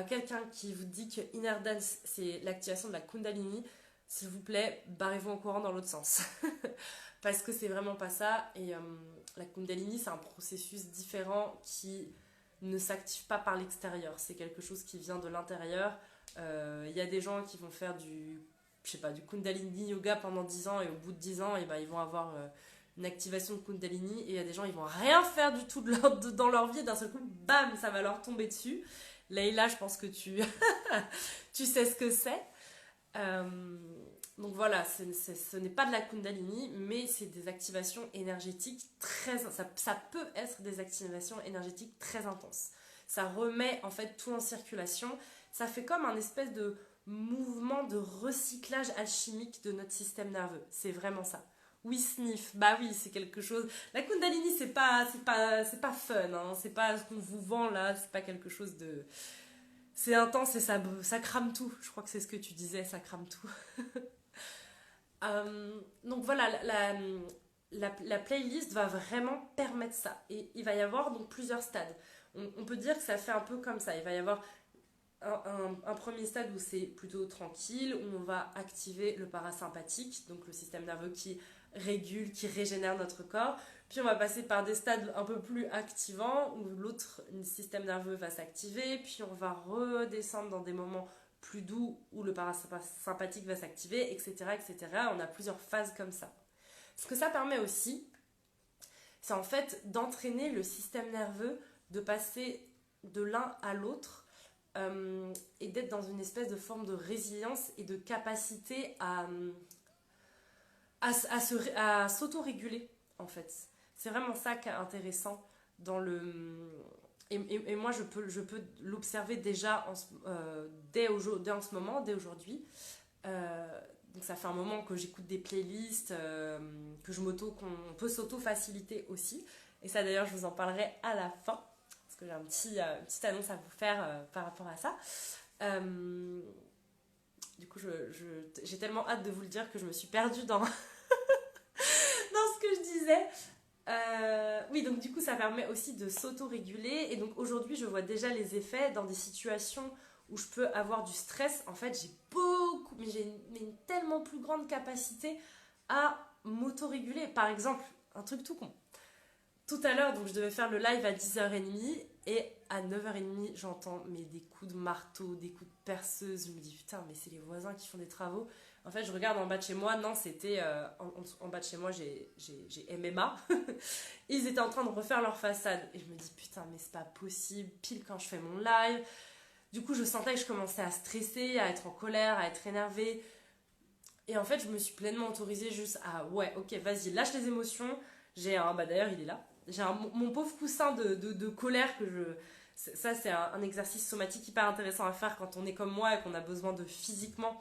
A: quelqu'un qui vous dit que Inner Dance c'est l'activation de la Kundalini, s'il vous plaît, barrez-vous en courant dans l'autre sens. Parce que c'est vraiment pas ça. Et la Kundalini, c'est un processus différent qui ne s'active pas par l'extérieur. C'est quelque chose qui vient de l'intérieur. Y a des gens qui vont faire du Kundalini Yoga pendant 10 ans et au bout de 10 ans, ils vont avoir une activation de Kundalini. Et il y a des gens, ils vont rien faire du tout dans leur vie. Et d'un seul coup, bam, ça va leur tomber dessus. Leïla, je pense que tu sais ce que c'est. Donc voilà, ce n'est pas de la Kundalini, mais c'est des activations énergétiques ça peut être des activations énergétiques très intenses. Ça remet en fait tout en circulation. Ça fait comme un espèce de mouvement de recyclage alchimique de notre système nerveux. C'est vraiment ça. Oui, sniff, bah oui, c'est quelque chose. La Kundalini, c'est pas fun, hein. C'est pas ce qu'on vous vend là, c'est pas quelque chose de. C'est intense et ça crame tout. Je crois que c'est ce que tu disais, ça crame tout. Donc voilà, la playlist va vraiment permettre ça. Et il va y avoir donc plusieurs stades. On peut dire que ça fait un peu comme ça. Il va y avoir un premier stade où c'est plutôt tranquille, où on va activer le parasympathique, donc le système nerveux qui régule, qui régénère notre corps. Puis on va passer par des stades un peu plus activants où l'autre système nerveux va s'activer, puis on va redescendre dans des moments plus doux où le parasympathique va s'activer, etc., etc. On a plusieurs phases comme ça. Ce que ça permet aussi, c'est en fait d'entraîner le système nerveux, de passer de l'un à l'autre et d'être dans une espèce de forme de résilience et de capacité à s'auto-réguler, en fait. C'est vraiment ça qui est intéressant dans le... Et moi, je peux l'observer déjà dès en ce moment, dès aujourd'hui. Donc ça fait un moment que j'écoute des playlists, qu'on peut s'auto-faciliter aussi. Et ça, d'ailleurs, je vous en parlerai à la fin, parce que j'ai une petite annonce à vous faire par rapport à ça. Du coup, j'ai tellement hâte de vous le dire que je me suis perdue dans ce que je disais. Oui, donc du coup, ça permet aussi de s'auto-réguler. Et donc aujourd'hui, je vois déjà les effets dans des situations où je peux avoir du stress. En fait, j'ai une tellement plus grande capacité à m'auto-réguler. Par exemple, un truc tout con. Tout à l'heure, donc je devais faire le live à 10h30 et à 9h30, j'entends des coups de marteau, des coups de perceuse. Je me dis putain, mais c'est les voisins qui font des travaux. En fait, je regarde en bas de chez moi. Non, c'était en bas de chez moi, j'ai MMA. Ils étaient en train de refaire leur façade. Et je me dis putain, mais c'est pas possible. Pile quand je fais mon live. Du coup, je sentais que je commençais à stresser, à être en colère, à être énervée. Et en fait, je me suis pleinement autorisée juste à ouais, ok, vas-y, lâche les émotions. D'ailleurs, il est là. J'ai mon pauvre coussin de colère que je... Ça, c'est un exercice somatique hyper intéressant à faire quand on est comme moi et qu'on a besoin de physiquement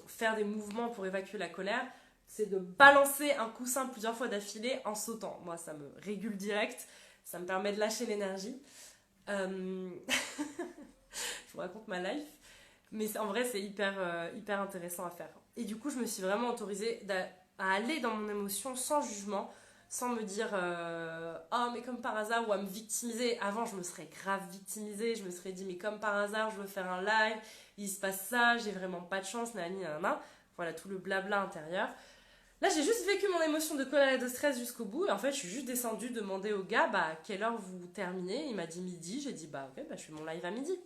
A: faire des mouvements pour évacuer la colère. C'est de balancer un coussin plusieurs fois d'affilée en sautant. Moi, ça me régule direct. Ça me permet de lâcher l'énergie. Je vous raconte ma life. Mais en vrai, c'est hyper intéressant à faire. Et du coup, je me suis vraiment autorisée à aller dans mon émotion sans jugement, sans me dire oh mais comme par hasard, ou à me victimiser. Avant, je me serais grave victimisée, je me serais dit mais comme par hasard, je veux faire un live, il se passe ça, j'ai vraiment pas de chance, nanana. Voilà, tout le blabla intérieur. Là, j'ai juste vécu mon émotion de colère et de stress jusqu'au bout. Et en fait, je suis juste descendue demander au gars à quelle heure vous terminez. Il m'a dit midi. J'ai dit ok, je fais mon live à midi.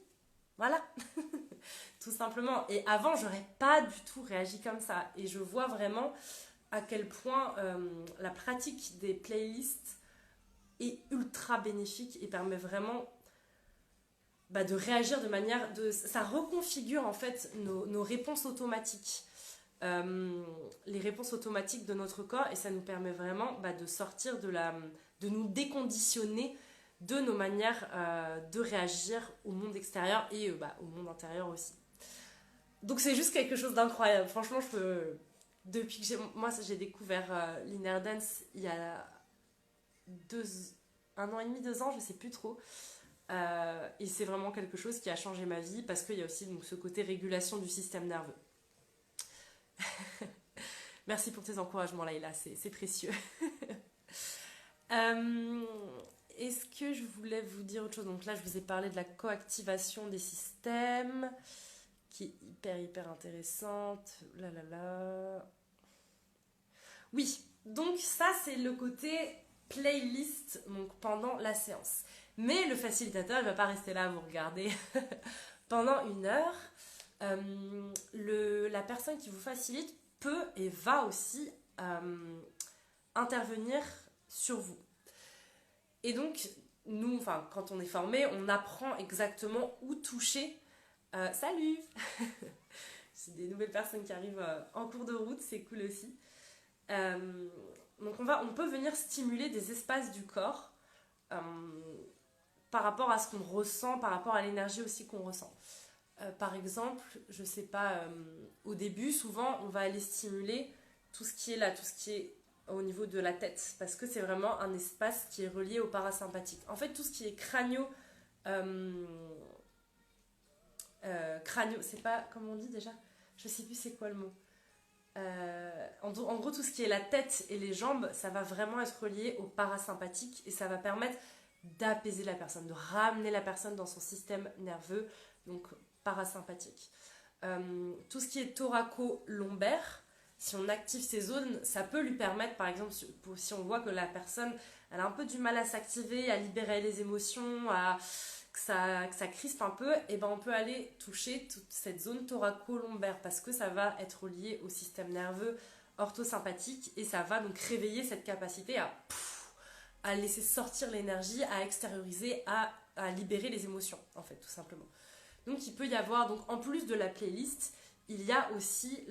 A: Voilà. Tout simplement. Et avant, j'aurais pas du tout réagi comme ça. Et je vois vraiment à quel point la pratique des playlists est ultra bénéfique et permet vraiment de réagir de manière... Ça reconfigure en fait nos réponses automatiques. Les réponses automatiques de notre corps, et ça nous permet vraiment de sortir de nous déconditionner de nos manières de réagir au monde extérieur et au monde intérieur aussi. Donc c'est juste quelque chose d'incroyable. Franchement, depuis que j'ai découvert l'Inner Dance il y a 1 an et demi, 2 ans, je sais plus trop. Et c'est vraiment quelque chose qui a changé ma vie parce qu'il y a aussi donc, ce côté régulation du système nerveux. Merci pour tes encouragements, Laïla, c'est précieux. Est-ce que je voulais vous dire autre chose? Donc là, je vous ai parlé de la coactivation des systèmes, qui est hyper intéressante. Oui, donc ça, c'est le côté playlist donc pendant la séance. Mais le facilitateur, il ne va pas rester là à vous regarder pendant 1 heure. La personne qui vous facilite peut et va aussi intervenir sur vous. Et donc, nous, quand on est formé, on apprend exactement où toucher. Salut. C'est des nouvelles personnes qui arrivent en cours de route, c'est cool aussi. Donc on peut venir stimuler des espaces du corps par rapport à ce qu'on ressent, par rapport à l'énergie aussi qu'on ressent. Par exemple, je sais pas, au début, souvent, on va aller stimuler tout ce qui est là, tout ce qui est au niveau de la tête, parce que c'est vraiment un espace qui est relié au parasympathique. En fait, tout ce qui est c'est pas, comment on dit déjà? Je sais plus c'est quoi le mot. En gros, tout ce qui est la tête et les jambes, ça va vraiment être relié au parasympathique et ça va permettre d'apaiser la personne, de ramener la personne dans son système nerveux, donc parasympathique. Tout ce qui est thoraco-lombaire, si on active ces zones, ça peut lui permettre, par exemple, si on voit que la personne elle a un peu du mal à s'activer, à libérer les émotions, que ça crispe un peu, et ben on peut aller toucher toute cette zone thoraco-lombaire parce que ça va être lié au système nerveux orthosympathique et ça va donc réveiller cette capacité à laisser sortir l'énergie, à extérioriser, à libérer les émotions, en fait, tout simplement. Donc il peut y avoir, donc, en plus de la playlist, il y a aussi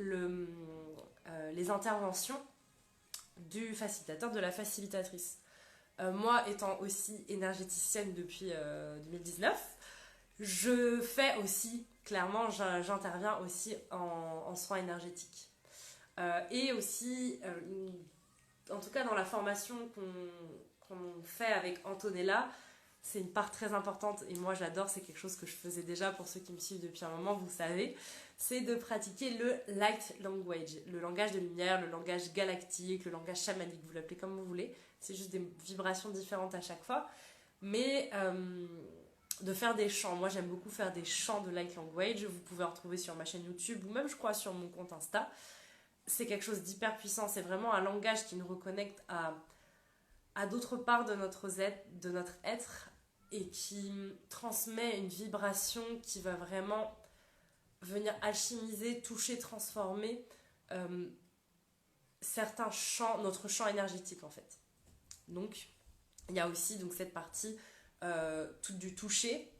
A: les interventions du facilitateur, de la facilitatrice. Moi, étant aussi énergéticienne depuis 2019, je fais aussi, clairement, j'interviens aussi en soins énergétiques. Et aussi, en tout cas dans la formation qu'on fait avec Antonella, c'est une part très importante et moi j'adore, c'est quelque chose que je faisais déjà pour ceux qui me suivent depuis un moment, vous savez, c'est de pratiquer le light language, le langage de lumière, le langage galactique, le langage chamanique, vous l'appelez comme vous voulez, c'est juste des vibrations différentes à chaque fois, mais de faire des chants, moi j'aime beaucoup faire des chants de light language, vous pouvez en retrouver sur ma chaîne YouTube ou même je crois sur mon compte Insta, c'est quelque chose d'hyper puissant, c'est vraiment un langage qui nous reconnecte à d'autres parts de notre être et qui transmet une vibration qui va vraiment venir alchimiser, toucher, transformer certains champs, notre champ énergétique en fait. Donc il y a aussi donc, cette partie du toucher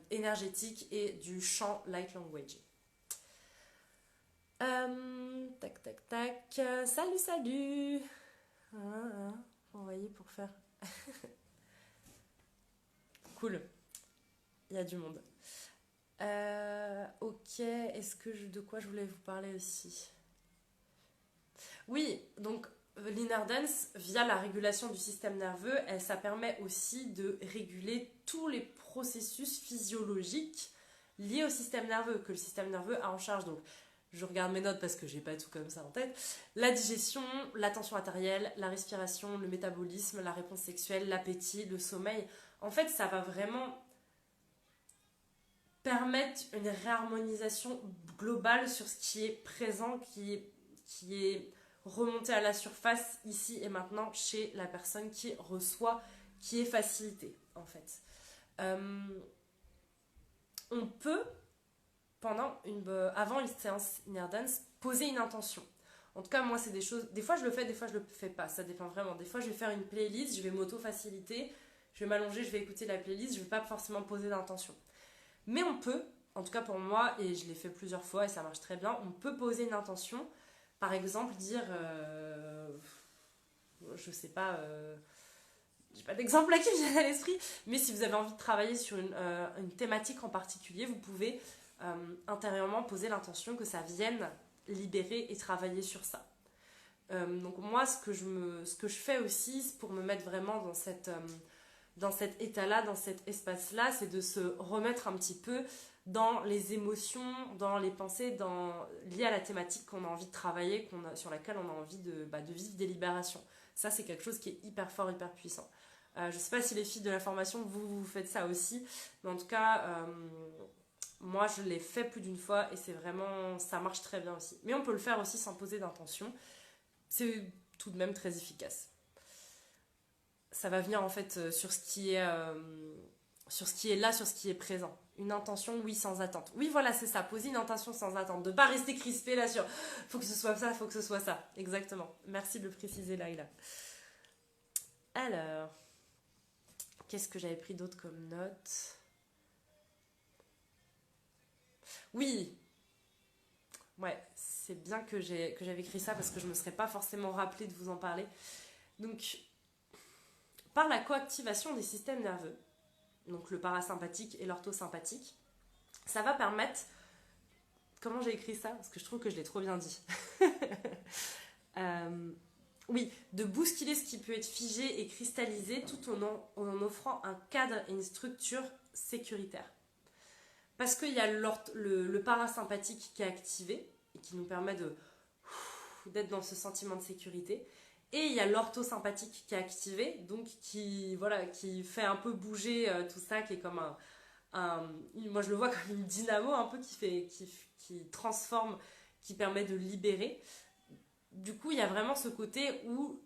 A: énergétique et du champ light language. Tac tac tac, salut. Envoyer pour faire. Cool, il y a du monde. Ok, de quoi je voulais vous parler aussi? Oui, donc l'inner dance, via la régulation du système nerveux, ça permet aussi de réguler tous les processus physiologiques liés au système nerveux, que le système nerveux a en charge. Donc, je regarde mes notes parce que j'ai pas tout comme ça en tête. La digestion, la tension artérielle, la respiration, le métabolisme, la réponse sexuelle, l'appétit, le sommeil. En fait, ça va vraiment permettre une réharmonisation globale sur ce qui est présent, qui est remonté à la surface ici et maintenant chez la personne qui reçoit, qui est facilitée en fait. On peut avant une séance inner dance, poser une intention. En tout cas, moi, c'est des choses... Des fois, je le fais, des fois, je le fais pas. Ça dépend vraiment. Des fois, je vais faire une playlist, je vais m'auto-faciliter, je vais m'allonger, je vais écouter la playlist, je vais pas forcément poser d'intention. Mais on peut, en tout cas pour moi, et je l'ai fait plusieurs fois et ça marche très bien, on peut poser une intention. Par exemple, dire... je sais pas... j'ai pas d'exemple là qui me vient à l'esprit, mais si vous avez envie de travailler sur une thématique en particulier, vous pouvez... intérieurement poser l'intention que ça vienne libérer et travailler sur ça. Donc moi, ce que je fais aussi pour me mettre vraiment dans cet état-là, dans cet espace-là, c'est de se remettre un petit peu dans les émotions, dans les pensées liées à la thématique qu'on a envie de travailler, sur laquelle on a envie de vivre des libérations. Ça, c'est quelque chose qui est hyper fort, hyper puissant. Je ne sais pas si les filles de la formation, vous faites ça aussi, mais en tout cas... moi, je l'ai fait plus d'une fois et ça marche très bien aussi. Mais on peut le faire aussi sans poser d'intention. C'est tout de même très efficace. Ça va venir en fait sur ce qui est là, sur ce qui est présent. Une intention, oui, sans attente. Oui, voilà, c'est ça. Poser une intention sans attente. De ne pas rester crispé là sur faut que ce soit ça, faut que ce soit ça. Exactement. Merci de le préciser, Laïla. Alors, qu'est-ce que j'avais pris d'autre comme note ? Oui, ouais, c'est bien que j'avais écrit ça parce que je ne me serais pas forcément rappelé de vous en parler. Donc, par la coactivation des systèmes nerveux, donc le parasympathique et l'orthosympathique, ça va permettre... Comment j'ai écrit ça? Parce que je trouve que je l'ai trop bien dit. Oui, de bousculer ce qui peut être figé et cristallisé tout en offrant un cadre et une structure sécuritaire. Parce qu'il y a le parasympathique qui est activé et qui nous permet d'être dans ce sentiment de sécurité. Et il y a l'orthosympathique qui est activé, donc qui fait un peu bouger tout ça, qui est comme moi je le vois comme une dynamo un peu qui transforme, qui permet de libérer. Du coup, il y a vraiment ce côté où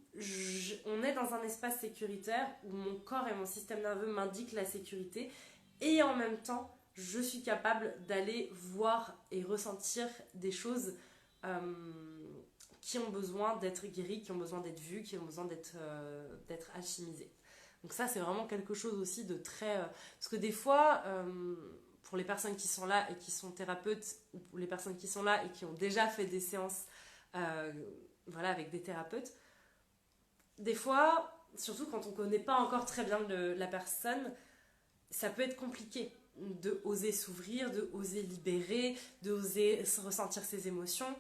A: on est dans un espace sécuritaire, où mon corps et mon système nerveux m'indiquent la sécurité. et en même temps, je suis capable d'aller voir et ressentir des choses qui ont besoin d'être guéries, qui ont besoin d'être vues, qui ont besoin d'être alchimisées. Donc ça, c'est vraiment quelque chose aussi de très... parce que des fois, pour les personnes qui sont là et qui sont thérapeutes, ou pour les personnes qui sont là et qui ont déjà fait des séances voilà, avec des thérapeutes, des fois, surtout quand on ne connaît pas encore très bien la personne, ça peut être compliqué de oser s'ouvrir, de oser libérer, de oser ressentir ses émotions.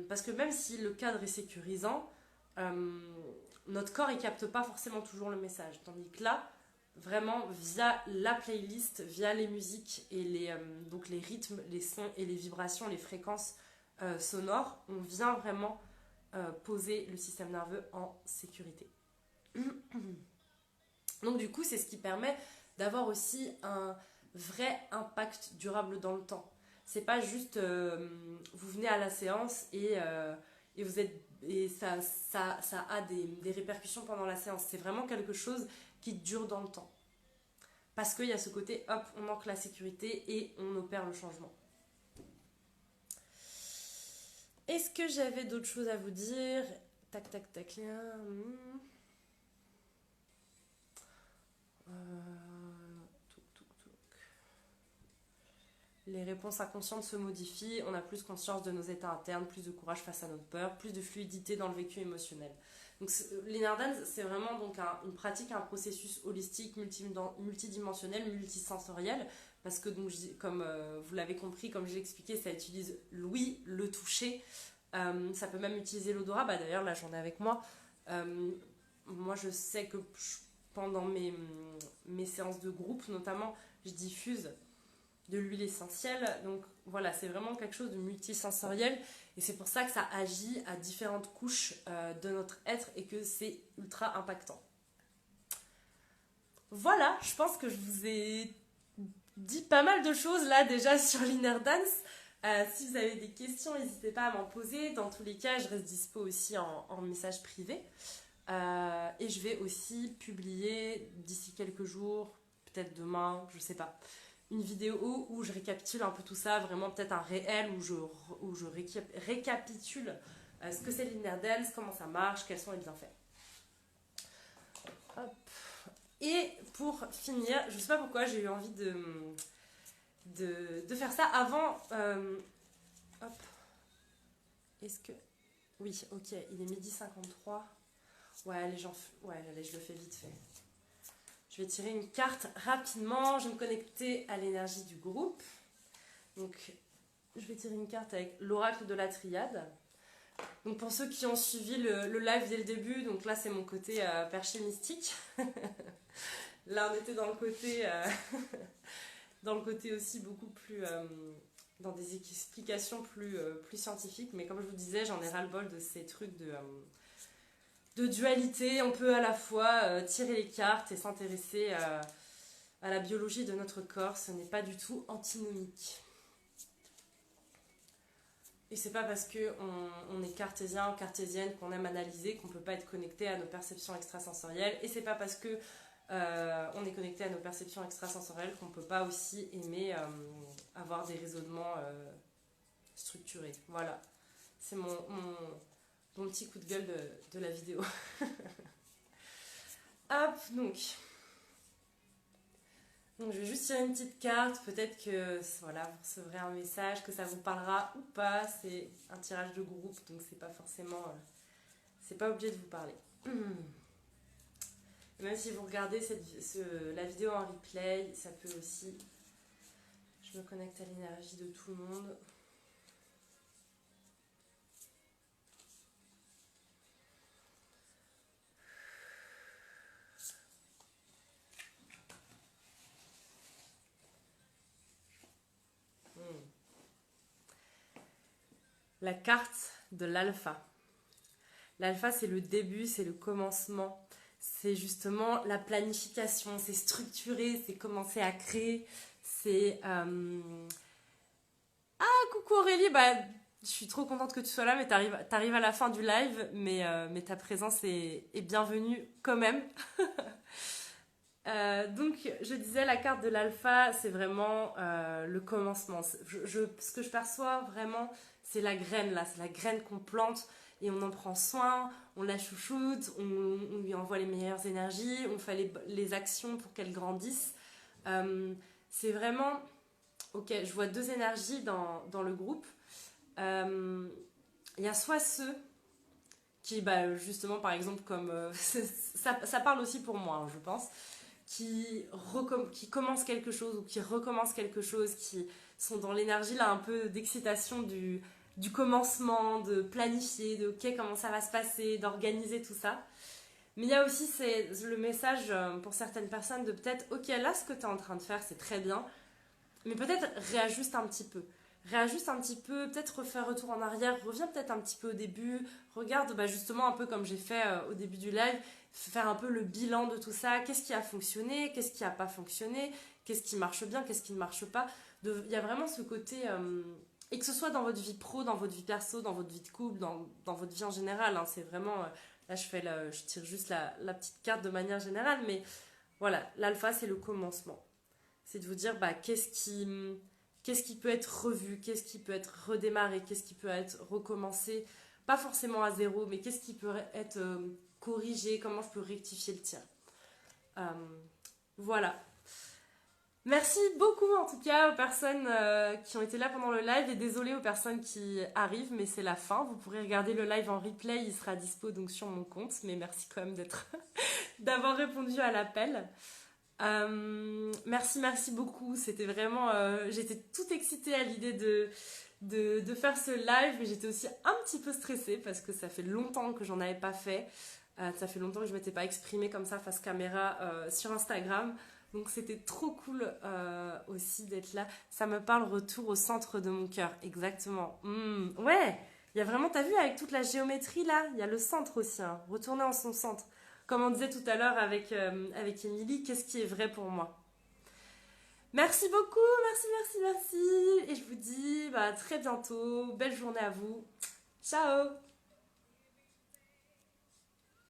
A: Parce que même si le cadre est sécurisant, notre corps ne capte pas forcément toujours le message. Tandis que là, vraiment, via la playlist, via les musiques et donc les rythmes, les sons et les vibrations, les fréquences sonores, on vient vraiment poser le système nerveux en sécurité. Donc du coup, c'est ce qui permet d'avoir aussi un vrai impact durable dans le temps. C'est pas juste vous venez à la séance et vous êtes et ça a des répercussions pendant la séance. C'est vraiment quelque chose qui dure dans le temps. Parce qu'il y a ce côté, hop, on ancre la sécurité et on opère le changement. Est-ce que j'avais d'autres choses à vous dire? Tac, tac, tac, là. Les réponses inconscientes se modifient, on a plus conscience de nos états internes, plus de courage face à notre peur, plus de fluidité dans le vécu émotionnel. Donc l'inner dance, c'est vraiment donc une pratique, un processus holistique, multidimensionnel, multisensoriel, parce que donc, comme vous l'avez compris, comme j'ai expliqué, ça utilise l'ouïe, le toucher, ça peut même utiliser l'odorat, d'ailleurs là j'en ai avec moi. Moi je sais que pendant mes séances de groupe notamment, je diffuse de l'huile essentielle, donc voilà, c'est vraiment quelque chose de multisensoriel et c'est pour ça que ça agit à différentes couches de notre être et que c'est ultra impactant. Voilà, je pense que je vous ai dit pas mal de choses là déjà sur l'inner dance. Si vous avez des questions, n'hésitez pas à m'en poser. Dans tous les cas, je reste dispo aussi en message privé. Et je vais aussi publier d'ici quelques jours, peut-être demain, je sais pas, une vidéo où je récapitule un peu tout ça, vraiment peut-être un réel où je récapitule ce que c'est l'inner dance, comment ça marche, quels sont les bienfaits. Hop. Et pour finir, je sais pas pourquoi j'ai eu envie de faire ça avant. Hop. Est-ce que... Oui, ok, il est 12h53. Ouais, allez, je le fais vite fait. Je vais tirer une carte rapidement. Je vais me connecter à l'énergie du groupe. Donc, je vais tirer une carte avec l'oracle de la triade. Donc, pour ceux qui ont suivi le live dès le début, donc là, c'est mon côté perché mystique. Là, on était dans le côté, dans le côté aussi beaucoup plus... dans des explications plus scientifiques. Mais comme je vous disais, j'en ai ras-le-bol de ces trucs de dualité. On peut à la fois tirer les cartes et s'intéresser à la biologie de notre corps. Ce n'est pas du tout antinomique. Et c'est pas parce qu'on est cartésien ou cartésienne qu'on aime analyser qu'on peut pas être connecté à nos perceptions extrasensorielles. Et c'est pas parce que on est connecté à nos perceptions extrasensorielles qu'on peut pas aussi aimer avoir des raisonnements structurés. Voilà. C'est mon petit coup de gueule de la vidéo. Hop, donc je vais juste tirer une petite carte, peut-être que voilà, vous recevrez un message, que ça vous parlera ou pas. C'est un tirage de groupe, donc c'est pas forcément... c'est pas obligé de vous parler. Même si vous regardez la vidéo en replay, ça peut aussi... Je me connecte à l'énergie de tout le monde. La carte de l'alpha. L'alpha, c'est le début, c'est le commencement. C'est justement la planification, c'est structurer, c'est commencer à créer. C'est... Ah, coucou Aurélie, je suis trop contente que tu sois là, mais t'arrives à la fin du live, mais ta présence est bienvenue quand même. Donc, je disais, la carte de l'alpha, c'est vraiment le commencement. Ce que je perçois vraiment, c'est la graine là, c'est la graine qu'on plante et on en prend soin, on la chouchoute, on lui envoie les meilleures énergies, on fait les actions pour qu'elle grandisse. C'est vraiment, ok, je vois deux énergies dans le groupe. Il y a soit ceux qui, bah, justement, par exemple, comme ça parle aussi pour moi, hein, je pense, qui commencent quelque chose ou qui recommencent quelque chose, qui sont dans l'énergie là un peu d'excitation du commencement, de planifier, de ok, comment ça va se passer, d'organiser tout ça. Mais il y a aussi le message pour certaines personnes de peut-être, ok, là ce que tu es en train de faire c'est très bien, mais peut-être réajuste un petit peu. Réajuste un petit peu, peut-être refaire retour en arrière, reviens peut-être un petit peu au début, regarde bah, justement un peu comme j'ai fait au début du live, faire un peu le bilan de tout ça, qu'est-ce qui a fonctionné, qu'est-ce qui n'a pas fonctionné, qu'est-ce qui marche bien, qu'est-ce qui ne marche pas. Il y a vraiment ce côté, et que ce soit dans votre vie pro, dans votre vie perso, dans votre vie de couple, dans votre vie en général, hein, c'est vraiment, là je tire juste la petite carte de manière générale, mais voilà, l'alpha c'est le commencement. C'est de vous dire bah, qu'est-ce qui peut être revu, qu'est-ce qui peut être redémarré, qu'est-ce qui peut être recommencé, pas forcément à zéro, mais qu'est-ce qui peut être corrigé, comment je peux rectifier le tir. Voilà. Merci beaucoup en tout cas aux personnes qui ont été là pendant le live et désolée aux personnes qui arrivent, mais c'est la fin. Vous pourrez regarder le live en replay, il sera dispo donc sur mon compte, mais merci quand même d'avoir répondu à l'appel. Merci beaucoup. C'était vraiment. J'étais toute excitée à l'idée de faire ce live, mais j'étais aussi un petit peu stressée parce que ça fait longtemps que j'en avais pas fait. Ça fait longtemps que je m'étais pas exprimée comme ça face caméra sur Instagram. Donc c'était trop cool aussi d'être là. Ça me parle retour au centre de mon cœur. Exactement. Ouais, il y a vraiment, t'as vu avec toute la géométrie là, il y a le centre aussi. Hein. Retourner en son centre. Comme on disait tout à l'heure avec Émilie, qu'est-ce qui est vrai pour moi? Merci beaucoup, merci. Et je vous dis bah, à très bientôt. Belle journée à vous. Ciao!